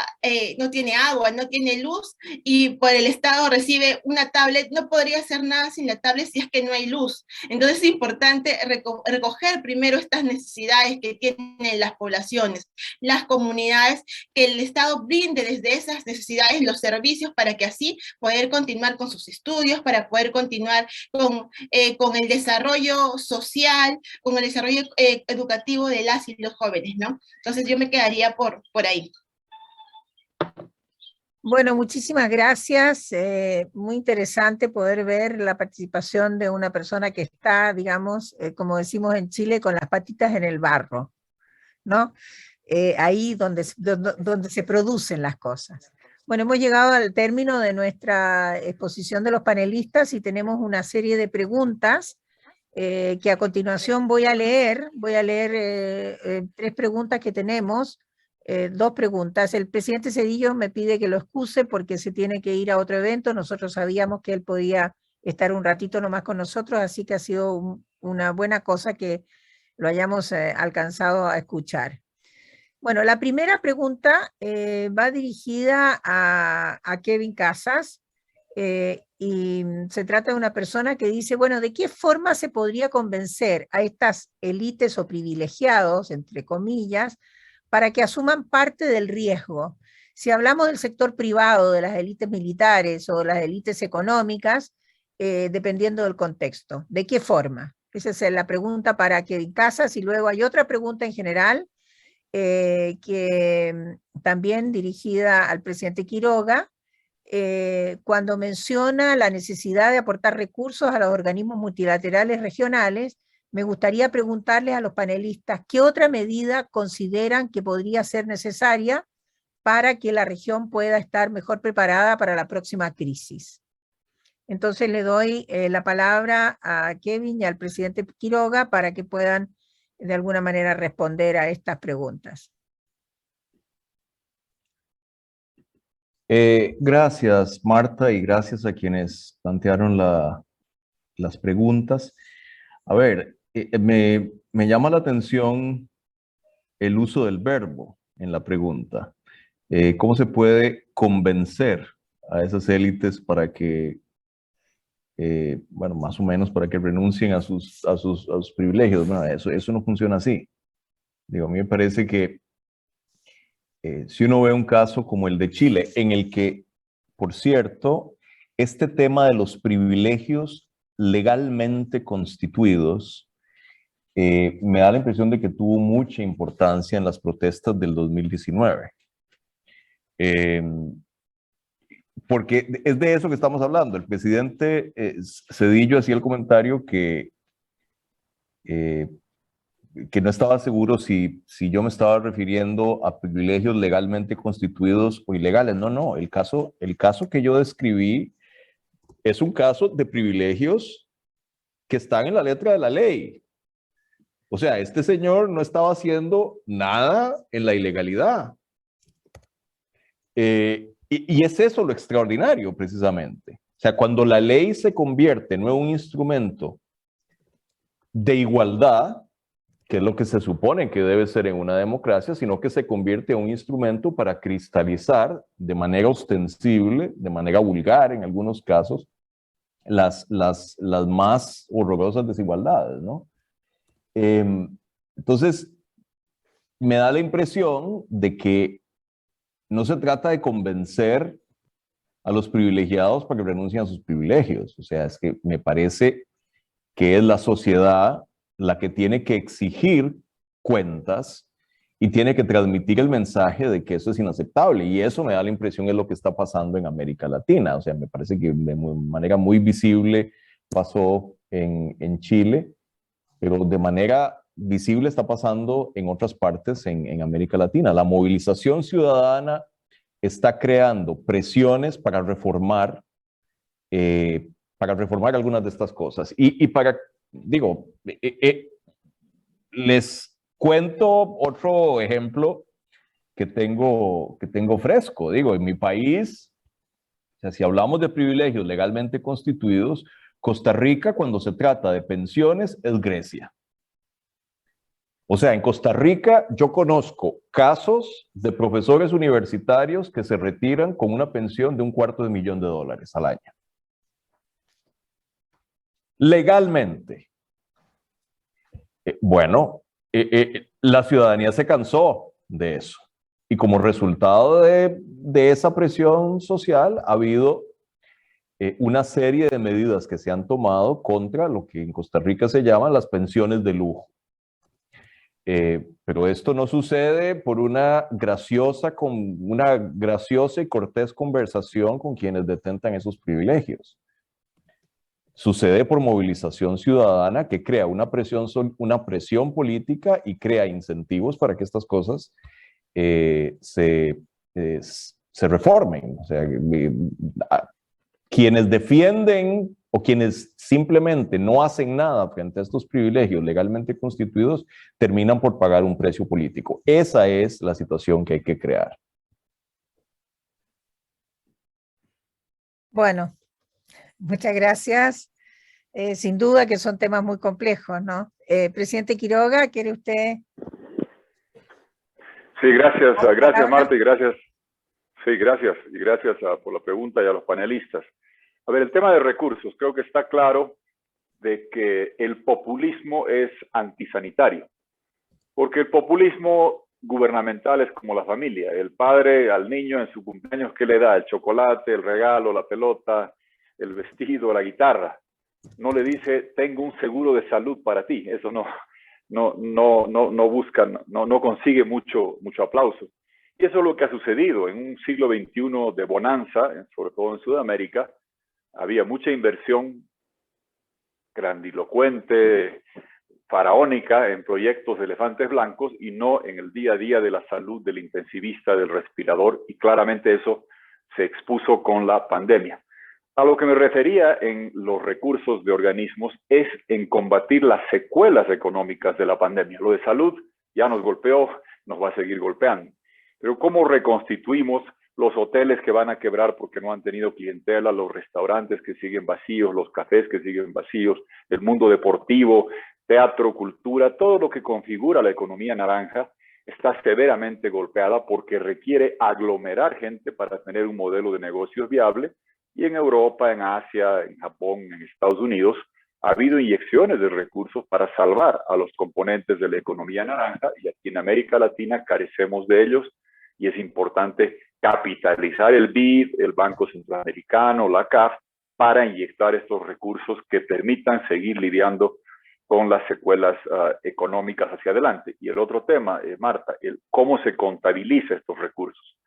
no tiene luz y por el Estado recibe una tablet, no podría hacer nada sin la tablet si es que no hay luz. Entonces es importante recoger primero estas necesidades que tienen las poblaciones, las comunidades, que el Estado brinde desde esas necesidades los servicios para que así poder continuar con sus estudios, para poder continuar con el desarrollo social, con el desarrollo educativo de las y los jóvenes, ¿no? Entonces yo me quedaría por ahí. Bueno, muchísimas gracias. Muy interesante poder ver la participación de una persona que está, digamos, como decimos en Chile, con las patitas en el barro, ¿no? Ahí donde se producen las cosas. Bueno, hemos llegado al término de nuestra exposición de los panelistas y tenemos una serie de preguntas que a continuación voy a leer 3 preguntas que tenemos, 2 preguntas. El presidente Zedillo me pide que lo excuse porque se tiene que ir a otro evento. Nosotros sabíamos que él podía estar un ratito nomás con nosotros, así que ha sido una buena cosa que lo hayamos alcanzado a escuchar. Bueno, la primera pregunta va dirigida a Kevin Casas y se trata de una persona que dice, bueno, ¿de qué forma se podría convencer a estas élites o privilegiados, entre comillas, para que asuman parte del riesgo? Si hablamos del sector privado, de las élites militares o las élites económicas, dependiendo del contexto, ¿de qué forma? Esa es la pregunta para Kevin Casas, y luego hay otra pregunta en general, que también dirigida al presidente Quiroga, cuando menciona la necesidad de aportar recursos a los organismos multilaterales regionales. Me gustaría preguntarles a los panelistas qué otra medida consideran que podría ser necesaria para que la región pueda estar mejor preparada para la próxima crisis. Entonces le doy la palabra a Kevin y al presidente Quiroga para que puedan de alguna manera responder a estas preguntas. Gracias, Marta, y gracias a quienes plantearon las preguntas. A ver, me llama la atención el uso del verbo en la pregunta. ¿Cómo se puede convencer a esas élites para que, bueno, más o menos para que renuncien a sus privilegios? No, eso no funciona así. Digo, a mí me parece que si uno ve un caso como el de Chile, en el que, por cierto, este tema de los privilegios legalmente constituidos me da la impresión de que tuvo mucha importancia en las protestas del 2019. Porque es de eso que estamos hablando. El presidente Zedillo hacía el comentario que no estaba seguro si yo me estaba refiriendo a privilegios legalmente constituidos o ilegales. No, el caso que yo describí es un caso de privilegios que están en la letra de la ley. O sea, este señor no estaba haciendo nada en la ilegalidad. Y es eso lo extraordinario, precisamente. O sea, cuando la ley se convierte no en un instrumento de igualdad, que es lo que se supone que debe ser en una democracia, sino que se convierte en un instrumento para cristalizar de manera ostensible, de manera vulgar en algunos casos, las más horrorosas desigualdades, ¿no? Entonces, me da la impresión de que no se trata de convencer a los privilegiados para que renuncien a sus privilegios. O sea, es que me parece que es la sociedad la que tiene que exigir cuentas y tiene que transmitir el mensaje de que eso es inaceptable. Y eso me da la impresión es lo que está pasando en América Latina. O sea, me parece que de manera muy visible pasó en Chile, pero de manera visible está pasando en otras partes en América Latina. La movilización ciudadana está creando presiones para reformar algunas de estas cosas. Y para, digo, les cuento otro ejemplo que tengo fresco. Digo, en mi país, o sea, si hablamos de privilegios legalmente constituidos, Costa Rica, cuando se trata de pensiones, es Grecia. O sea, en Costa Rica yo conozco casos de profesores universitarios que se retiran con una pensión de $250,000 al año. Legalmente. Bueno, la ciudadanía se cansó de eso. Y como resultado de esa presión social, ha habido una serie de medidas que se han tomado contra lo que en Costa Rica se llaman las pensiones de lujo. Pero esto no sucede por una graciosa y cortés conversación con quienes detentan esos privilegios. Sucede por movilización ciudadana que crea una presión política y crea incentivos para que estas cosas se reformen. O sea, quienes defienden o quienes simplemente no hacen nada frente a estos privilegios legalmente constituidos, terminan por pagar un precio político. Esa es la situación que hay que crear. Bueno, muchas gracias. Sin duda que son temas muy complejos, ¿no? Presidente Quiroga, ¿quiere usted? Sí, gracias Marta, y gracias. Sí, gracias, y gracias por la pregunta y a los panelistas. A ver, el tema de recursos, creo que está claro de que el populismo es antisanitario, porque el populismo gubernamental es como la familia. El padre al niño en su cumpleaños, ¿qué le da? El chocolate, el regalo, la pelota, el vestido, la guitarra. No le dice, tengo un seguro de salud para ti. Eso no busca, no consigue mucho aplauso. Y eso es lo que ha sucedido en un siglo XXI de bonanza, sobre todo en Sudamérica. Había mucha inversión grandilocuente, faraónica en proyectos de elefantes blancos y no en el día a día de la salud del intensivista, del respirador, y claramente eso se expuso con la pandemia. A lo que me refería en los recursos de organismos es en combatir las secuelas económicas de la pandemia. Lo de salud ya nos golpeó, nos va a seguir golpeando. Pero ¿cómo reconstituimos los hoteles que van a quebrar porque no han tenido clientela, los restaurantes que siguen vacíos, los cafés que siguen vacíos, el mundo deportivo, teatro, cultura, todo lo que configura la economía naranja está severamente golpeada porque requiere aglomerar gente para tener un modelo de negocios viable? Y en Europa, en Asia, en Japón, en Estados Unidos, ha habido inyecciones de recursos para salvar a los componentes de la economía naranja, y aquí en América Latina carecemos de ellos, y es importante capitalizar el BID, el Banco Centroamericano, la CAF, para inyectar estos recursos que permitan seguir lidiando con las secuelas económicas hacia adelante. Y el otro tema, Marta, cómo se contabiliza estos recursos.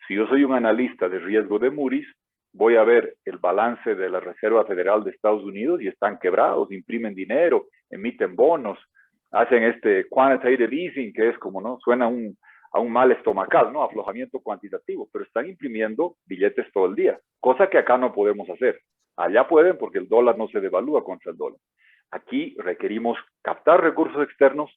Si yo soy un analista de riesgo de Moody's, voy a ver el balance de la Reserva Federal de Estados Unidos y están quebrados, imprimen dinero, emiten bonos, hacen este quantitative easing, que es como, ¿no? Suena a un mal estomacal, ¿no? Aflojamiento cuantitativo, pero están imprimiendo billetes todo el día, cosa que acá no podemos hacer. Allá pueden porque el dólar no se devalúa contra el dólar. Aquí requerimos captar recursos externos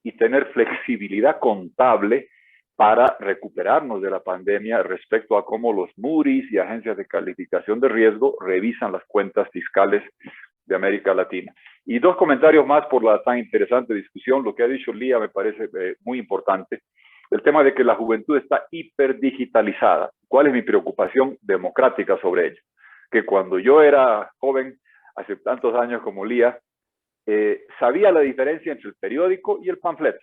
y tener flexibilidad contable para recuperarnos de la pandemia respecto a cómo los Moody's y agencias de calificación de riesgo revisan las cuentas fiscales de América Latina. Y dos comentarios más por la tan interesante discusión. Lo que ha dicho Lía me parece muy importante. El tema de que la juventud está hiperdigitalizada. ¿Cuál es mi preocupación democrática sobre ello? Que cuando yo era joven, hace tantos años como Lía, sabía la diferencia entre el periódico y el panfleto.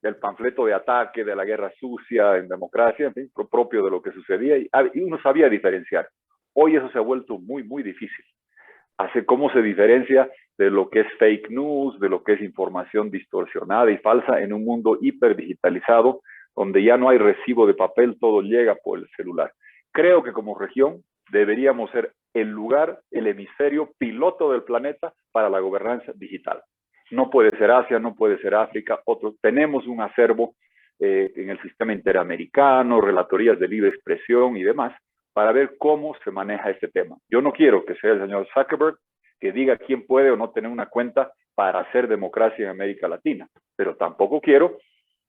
El panfleto de ataque, de la guerra sucia, en democracia, en fin, propio de lo que sucedía, y uno sabía diferenciar. Hoy eso se ha vuelto muy, muy difícil. Cómo se diferencia de lo que es fake news, de lo que es información distorsionada y falsa en un mundo hiperdigitalizado, donde ya no hay recibo de papel, todo llega por el celular. Creo que como región deberíamos ser el lugar, el hemisferio piloto del planeta para la gobernanza digital. No puede ser Asia, no puede ser África, otros. Tenemos un acervo en el sistema interamericano, relatorías de libre expresión y demás, para ver cómo se maneja este tema. Yo no quiero que sea el señor Zuckerberg que diga quién puede o no tener una cuenta para hacer democracia en América Latina, pero tampoco quiero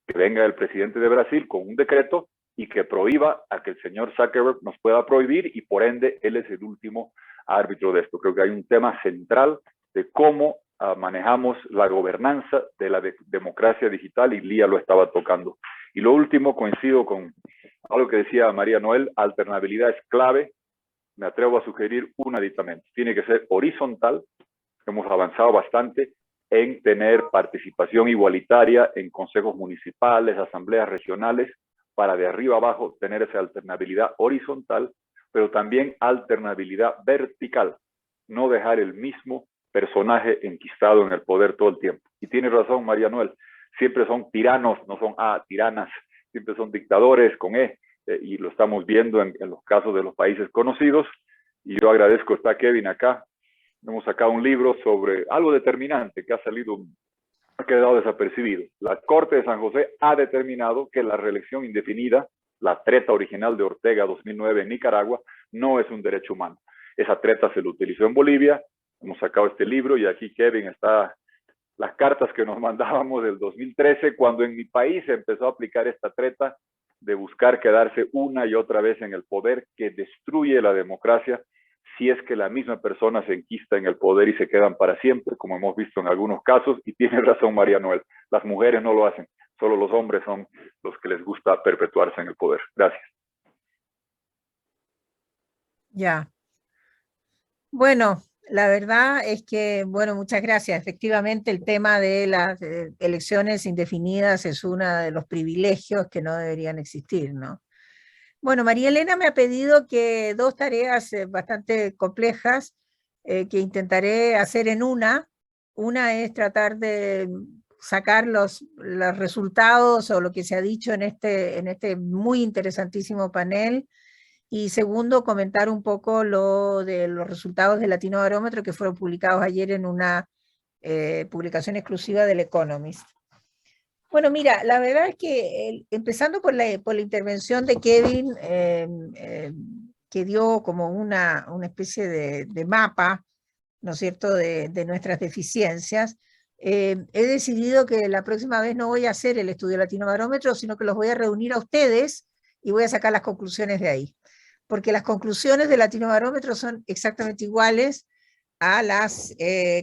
que venga el presidente de Brasil con un decreto y que prohíba a que el señor Zuckerberg nos pueda prohibir y por ende él es el último árbitro de esto. Creo que hay un tema central de cómo manejamos la gobernanza de la democracia digital y Lía lo estaba tocando. Y lo último, coincido con algo que decía María Noel, alternabilidad es clave. Me atrevo a sugerir un aditamento. Tiene que ser horizontal. Hemos avanzado bastante en tener participación igualitaria en consejos municipales, asambleas regionales, para de arriba abajo tener esa alternabilidad horizontal, pero también alternabilidad vertical. No dejar el mismo personaje enquistado en el poder todo el tiempo. Y tiene razón María Noel, siempre son tiranos, no son tiranas, siempre son dictadores con y lo estamos viendo en los casos de los países conocidos. Y yo agradezco, está Kevin acá, hemos sacado un libro sobre algo determinante que ha quedado desapercibido. La Corte de San José ha determinado que la reelección indefinida, la treta original de Ortega 2009 en Nicaragua, no es un derecho humano. Esa treta se lo utilizó en Bolivia. Hemos sacado este libro y aquí Kevin está las cartas que nos mandábamos del 2013 cuando en mi país se empezó a aplicar esta treta de buscar quedarse una y otra vez en el poder, que destruye la democracia si es que la misma persona se enquista en el poder y se quedan para siempre, como hemos visto en algunos casos. Y tiene razón María Noel, las mujeres no lo hacen, solo los hombres son los que les gusta perpetuarse en el poder. Gracias. Ya. Bueno, la verdad es que, bueno, muchas gracias. Efectivamente, el tema de las elecciones indefinidas es uno de los privilegios que no deberían existir, ¿no? Bueno, María Elena me ha pedido que dos tareas bastante complejas que intentaré hacer en una. Una es tratar de sacar los resultados o lo que se ha dicho en este muy interesantísimo panel. Y segundo, comentar un poco lo de los resultados del Latinobarómetro que fueron publicados ayer en una publicación exclusiva del Economist. Bueno, mira, la verdad es que empezando por la intervención de Kevin, que dio como una especie de mapa, ¿no es cierto?, de nuestras deficiencias, he decidido que la próxima vez no voy a hacer el estudio Latinobarómetro, sino que los voy a reunir a ustedes y voy a sacar las conclusiones de ahí. Porque las conclusiones del Latinobarómetro son exactamente iguales a las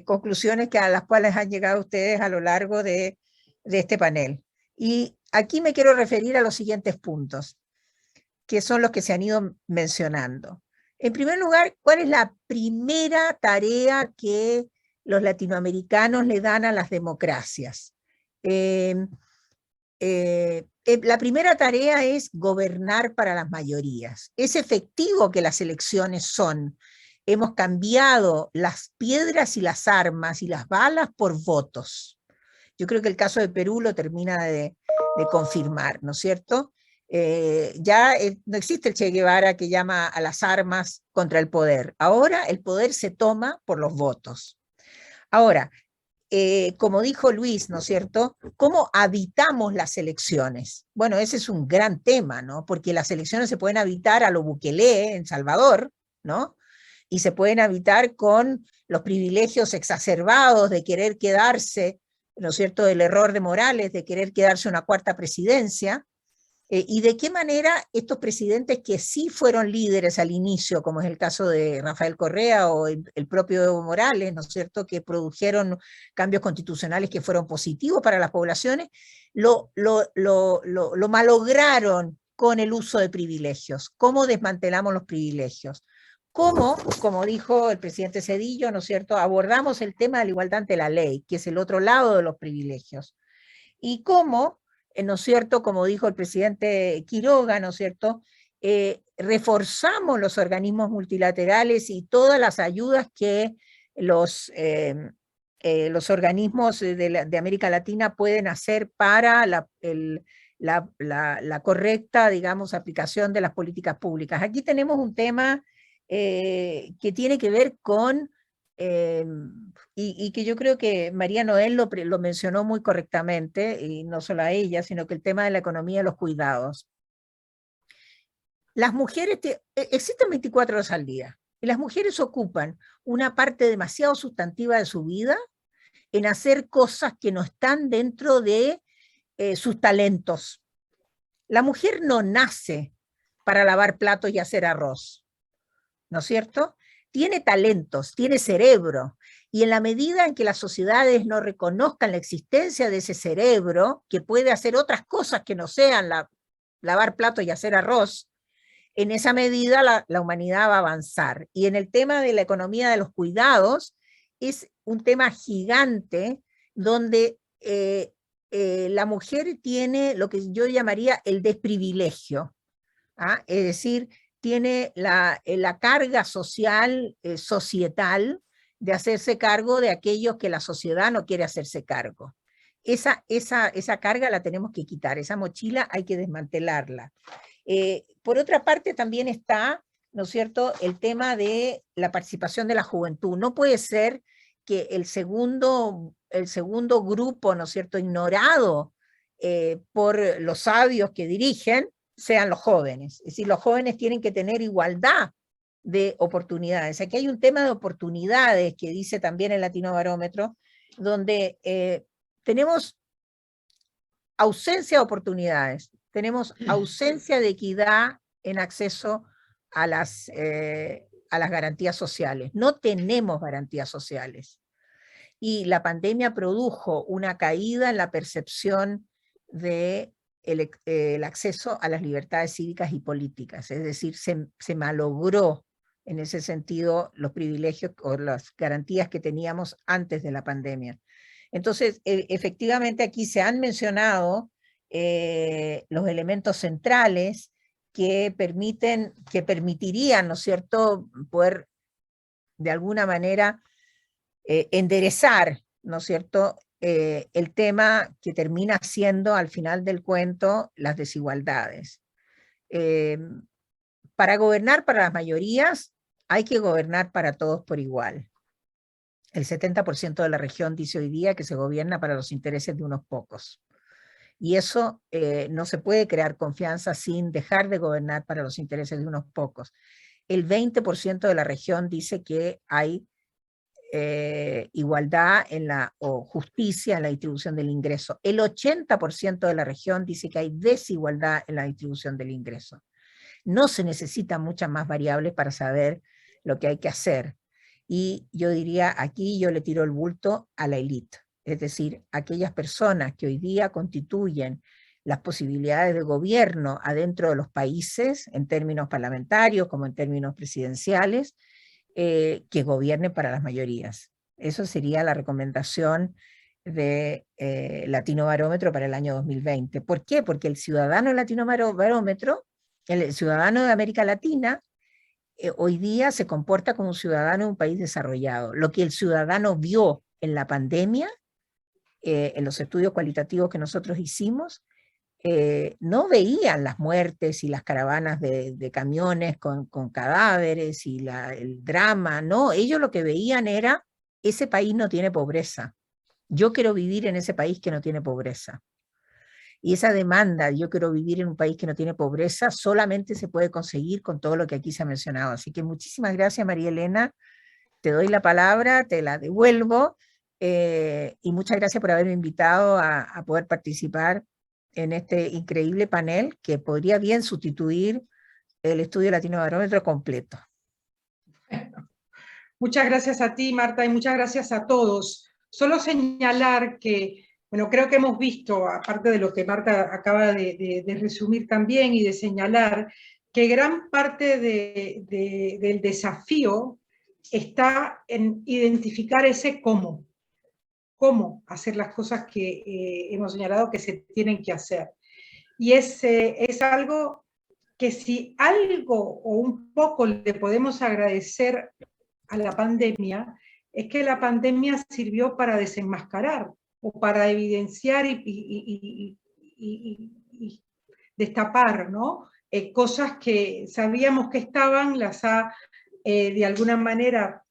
conclusiones a las cuales han llegado ustedes a lo largo de este panel. Y aquí me quiero referir a los siguientes puntos, que son los que se han ido mencionando. En primer lugar, ¿cuál es la primera tarea que los latinoamericanos le dan a las democracias? La primera tarea es gobernar para las mayorías. Es efectivo que las elecciones son. Hemos cambiado las piedras y las armas y las balas por votos. Yo creo que el caso de Perú lo termina de confirmar, ¿no es cierto? Ya no existe el Che Guevara que llama a las armas contra el poder. Ahora el poder se toma por los votos. Ahora, como dijo Luis, ¿no es cierto?, ¿cómo habitamos las elecciones? Bueno, ese es un gran tema, ¿no? Porque las elecciones se pueden habitar a lo Bukele en Salvador, ¿no? Y se pueden habitar con los privilegios exacerbados de querer quedarse, ¿no es cierto?, el error de Morales de querer quedarse una cuarta presidencia, y de qué manera estos presidentes que sí fueron líderes al inicio, como es el caso de Rafael Correa o el propio Evo Morales, ¿no es cierto?, que produjeron cambios constitucionales que fueron positivos para las poblaciones, lo malograron con el uso de privilegios. ¿Cómo desmantelamos los privilegios? ¿Cómo, como dijo el presidente Zedillo, ¿no es cierto?, abordamos el tema de la igualdad ante la ley, que es el otro lado de los privilegios? Y cómo, ¿no es cierto?, como dijo el presidente Quiroga, ¿no es cierto?, reforzamos los organismos multilaterales y todas las ayudas que los organismos de América Latina pueden hacer para la correcta, digamos, aplicación de las políticas públicas. Aquí tenemos un tema que tiene que ver con, y que yo creo que María Noel lo mencionó muy correctamente, y no solo a ella, sino que el tema de la economía de los cuidados. Las mujeres, existen 24 horas al día, y las mujeres ocupan una parte demasiado sustantiva de su vida en hacer cosas que no están dentro de sus talentos. La mujer no nace para lavar platos y hacer arroz, ¿no es cierto? Tiene talentos, tiene cerebro, y en la medida en que las sociedades no reconozcan la existencia de ese cerebro, que puede hacer otras cosas que no sean lavar platos y hacer arroz, en esa medida la humanidad va a avanzar. Y en el tema de la economía de los cuidados, es un tema gigante donde la mujer tiene lo que yo llamaría el desprivilegio, ¿ah? Es decir, tiene la carga social, societal, de hacerse cargo de aquellos que la sociedad no quiere hacerse cargo. Esa carga la tenemos que quitar, esa mochila hay que desmantelarla. Por otra parte también está, ¿no es cierto?, el tema de la participación de la juventud. No puede ser que el segundo grupo, ¿no es cierto?, ignorado por los sabios que dirigen, sean los jóvenes. Es decir, los jóvenes tienen que tener igualdad de oportunidades. Aquí hay un tema de oportunidades que dice también el Latinobarómetro, donde tenemos ausencia de oportunidades, tenemos ausencia de equidad en acceso a las garantías sociales. No tenemos garantías sociales. Y la pandemia produjo una caída en la percepción de el acceso a las libertades cívicas y políticas, es decir, se malogró en ese sentido los privilegios o las garantías que teníamos antes de la pandemia. Entonces, efectivamente aquí se han mencionado los elementos centrales que permitirían, ¿no es cierto?, poder de alguna manera enderezar, ¿no es cierto?, el tema que termina siendo al final del cuento las desigualdades. Para gobernar para las mayorías hay que gobernar para todos por igual. El 70% de la región dice hoy día que se gobierna para los intereses de unos pocos. Y eso no se puede crear confianza sin dejar de gobernar para los intereses de unos pocos. El 20% de la región dice que hay igualdad o justicia en la distribución del ingreso. El 80% de la región dice que hay desigualdad en la distribución del ingreso. No se necesitan muchas más variables para saber lo que hay que hacer. Y yo diría, aquí yo le tiro el bulto a la élite, es decir, aquellas personas que hoy día constituyen las posibilidades de gobierno adentro de los países, en términos parlamentarios como en términos presidenciales, que gobiernen para las mayorías. Eso sería la recomendación de Latinobarómetro para el año 2020. ¿Por qué? Porque el ciudadano Latinobarómetro, el ciudadano de América Latina, hoy día se comporta como un ciudadano de un país desarrollado. Lo que el ciudadano vio en la pandemia, en los estudios cualitativos que nosotros hicimos, no veían las muertes y las caravanas de camiones con cadáveres y el drama, no, ellos lo que veían era, ese país no tiene pobreza, yo quiero vivir en ese país que no tiene pobreza. Y esa demanda, yo quiero vivir en un país que no tiene pobreza, solamente se puede conseguir con todo lo que aquí se ha mencionado. Así que muchísimas gracias, María Elena, te doy la palabra, te la devuelvo, y muchas gracias por haberme invitado a poder participar en este increíble panel que podría bien sustituir el estudio Latinobarómetro completo. Muchas gracias a ti, Marta, y muchas gracias a todos. Solo señalar que, bueno, creo que hemos visto, aparte de lo que Marta acaba de resumir también y de señalar, que gran parte del desafío está en identificar ese cómo hacer las cosas que hemos señalado que se tienen que hacer. Y es algo que si algo o un poco le podemos agradecer a la pandemia, es que la pandemia sirvió para desenmascarar o para evidenciar y destapar, ¿no? Cosas que sabíamos que estaban, las ha de alguna manera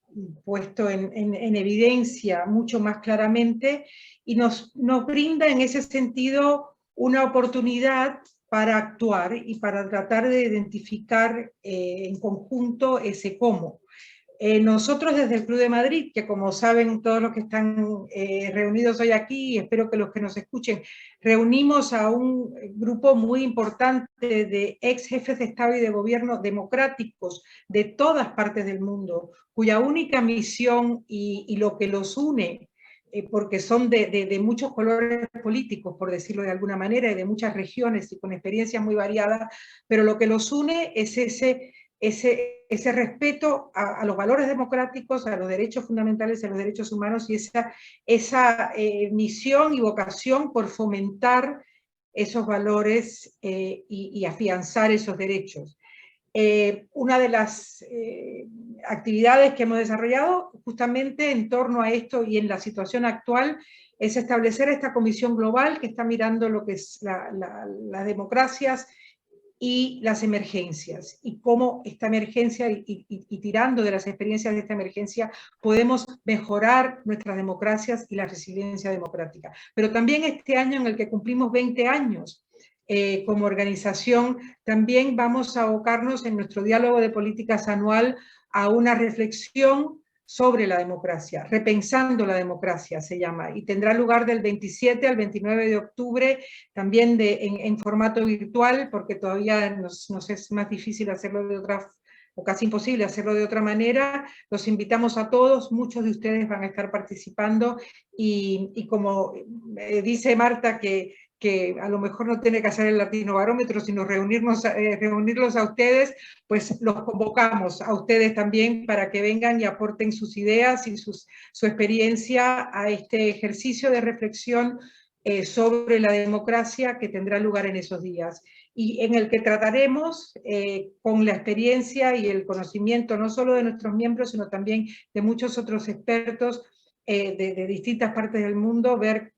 puesto en evidencia mucho más claramente y nos brinda en ese sentido una oportunidad para actuar y para tratar de identificar en conjunto ese cómo. Nosotros desde el Club de Madrid, que como saben todos los que están reunidos hoy aquí, y espero que los que nos escuchen, reunimos a un grupo muy importante de ex jefes de Estado y de Gobierno democráticos de todas partes del mundo, cuya única misión y lo que los une, porque son de muchos colores políticos, por decirlo de alguna manera, y de muchas regiones y con experiencias muy variadas, pero lo que los une es ese respeto a los valores democráticos, a los derechos fundamentales, a los derechos humanos y esa misión y vocación por fomentar esos valores y afianzar esos derechos. Una de las actividades que hemos desarrollado justamente en torno a esto y en la situación actual es establecer esta comisión global que está mirando lo que es las democracias y las emergencias, y cómo esta emergencia y tirando de las experiencias de esta emergencia podemos mejorar nuestras democracias y la resiliencia democrática. Pero también este año en el que cumplimos 20 años como organización, también vamos a abocarnos en nuestro diálogo de políticas anual a una reflexión sobre la democracia, repensando la democracia se llama, y tendrá lugar del 27 al 29 de octubre, también en formato virtual, porque todavía nos es más difícil hacerlo de otra, o casi imposible hacerlo de otra manera. Los invitamos a todos, muchos de ustedes van a estar participando, y como dice Marta, que a lo mejor no tiene que hacer el Latinobarómetro, sino reunirlos a ustedes, pues los convocamos a ustedes también para que vengan y aporten sus ideas y su experiencia a este ejercicio de reflexión sobre la democracia que tendrá lugar en esos días, y en el que trataremos con la experiencia y el conocimiento no solo de nuestros miembros, sino también de muchos otros expertos de distintas partes del mundo, ver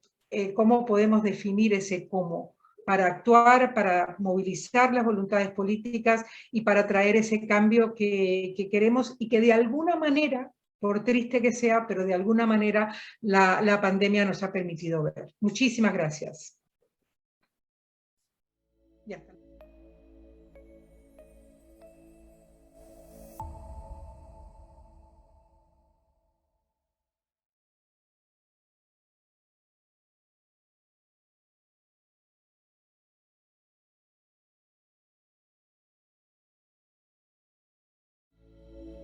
cómo podemos definir ese cómo, para actuar, para movilizar las voluntades políticas y para traer ese cambio que queremos y que de alguna manera, por triste que sea, pero de alguna manera la pandemia nos ha permitido ver. Muchísimas gracias.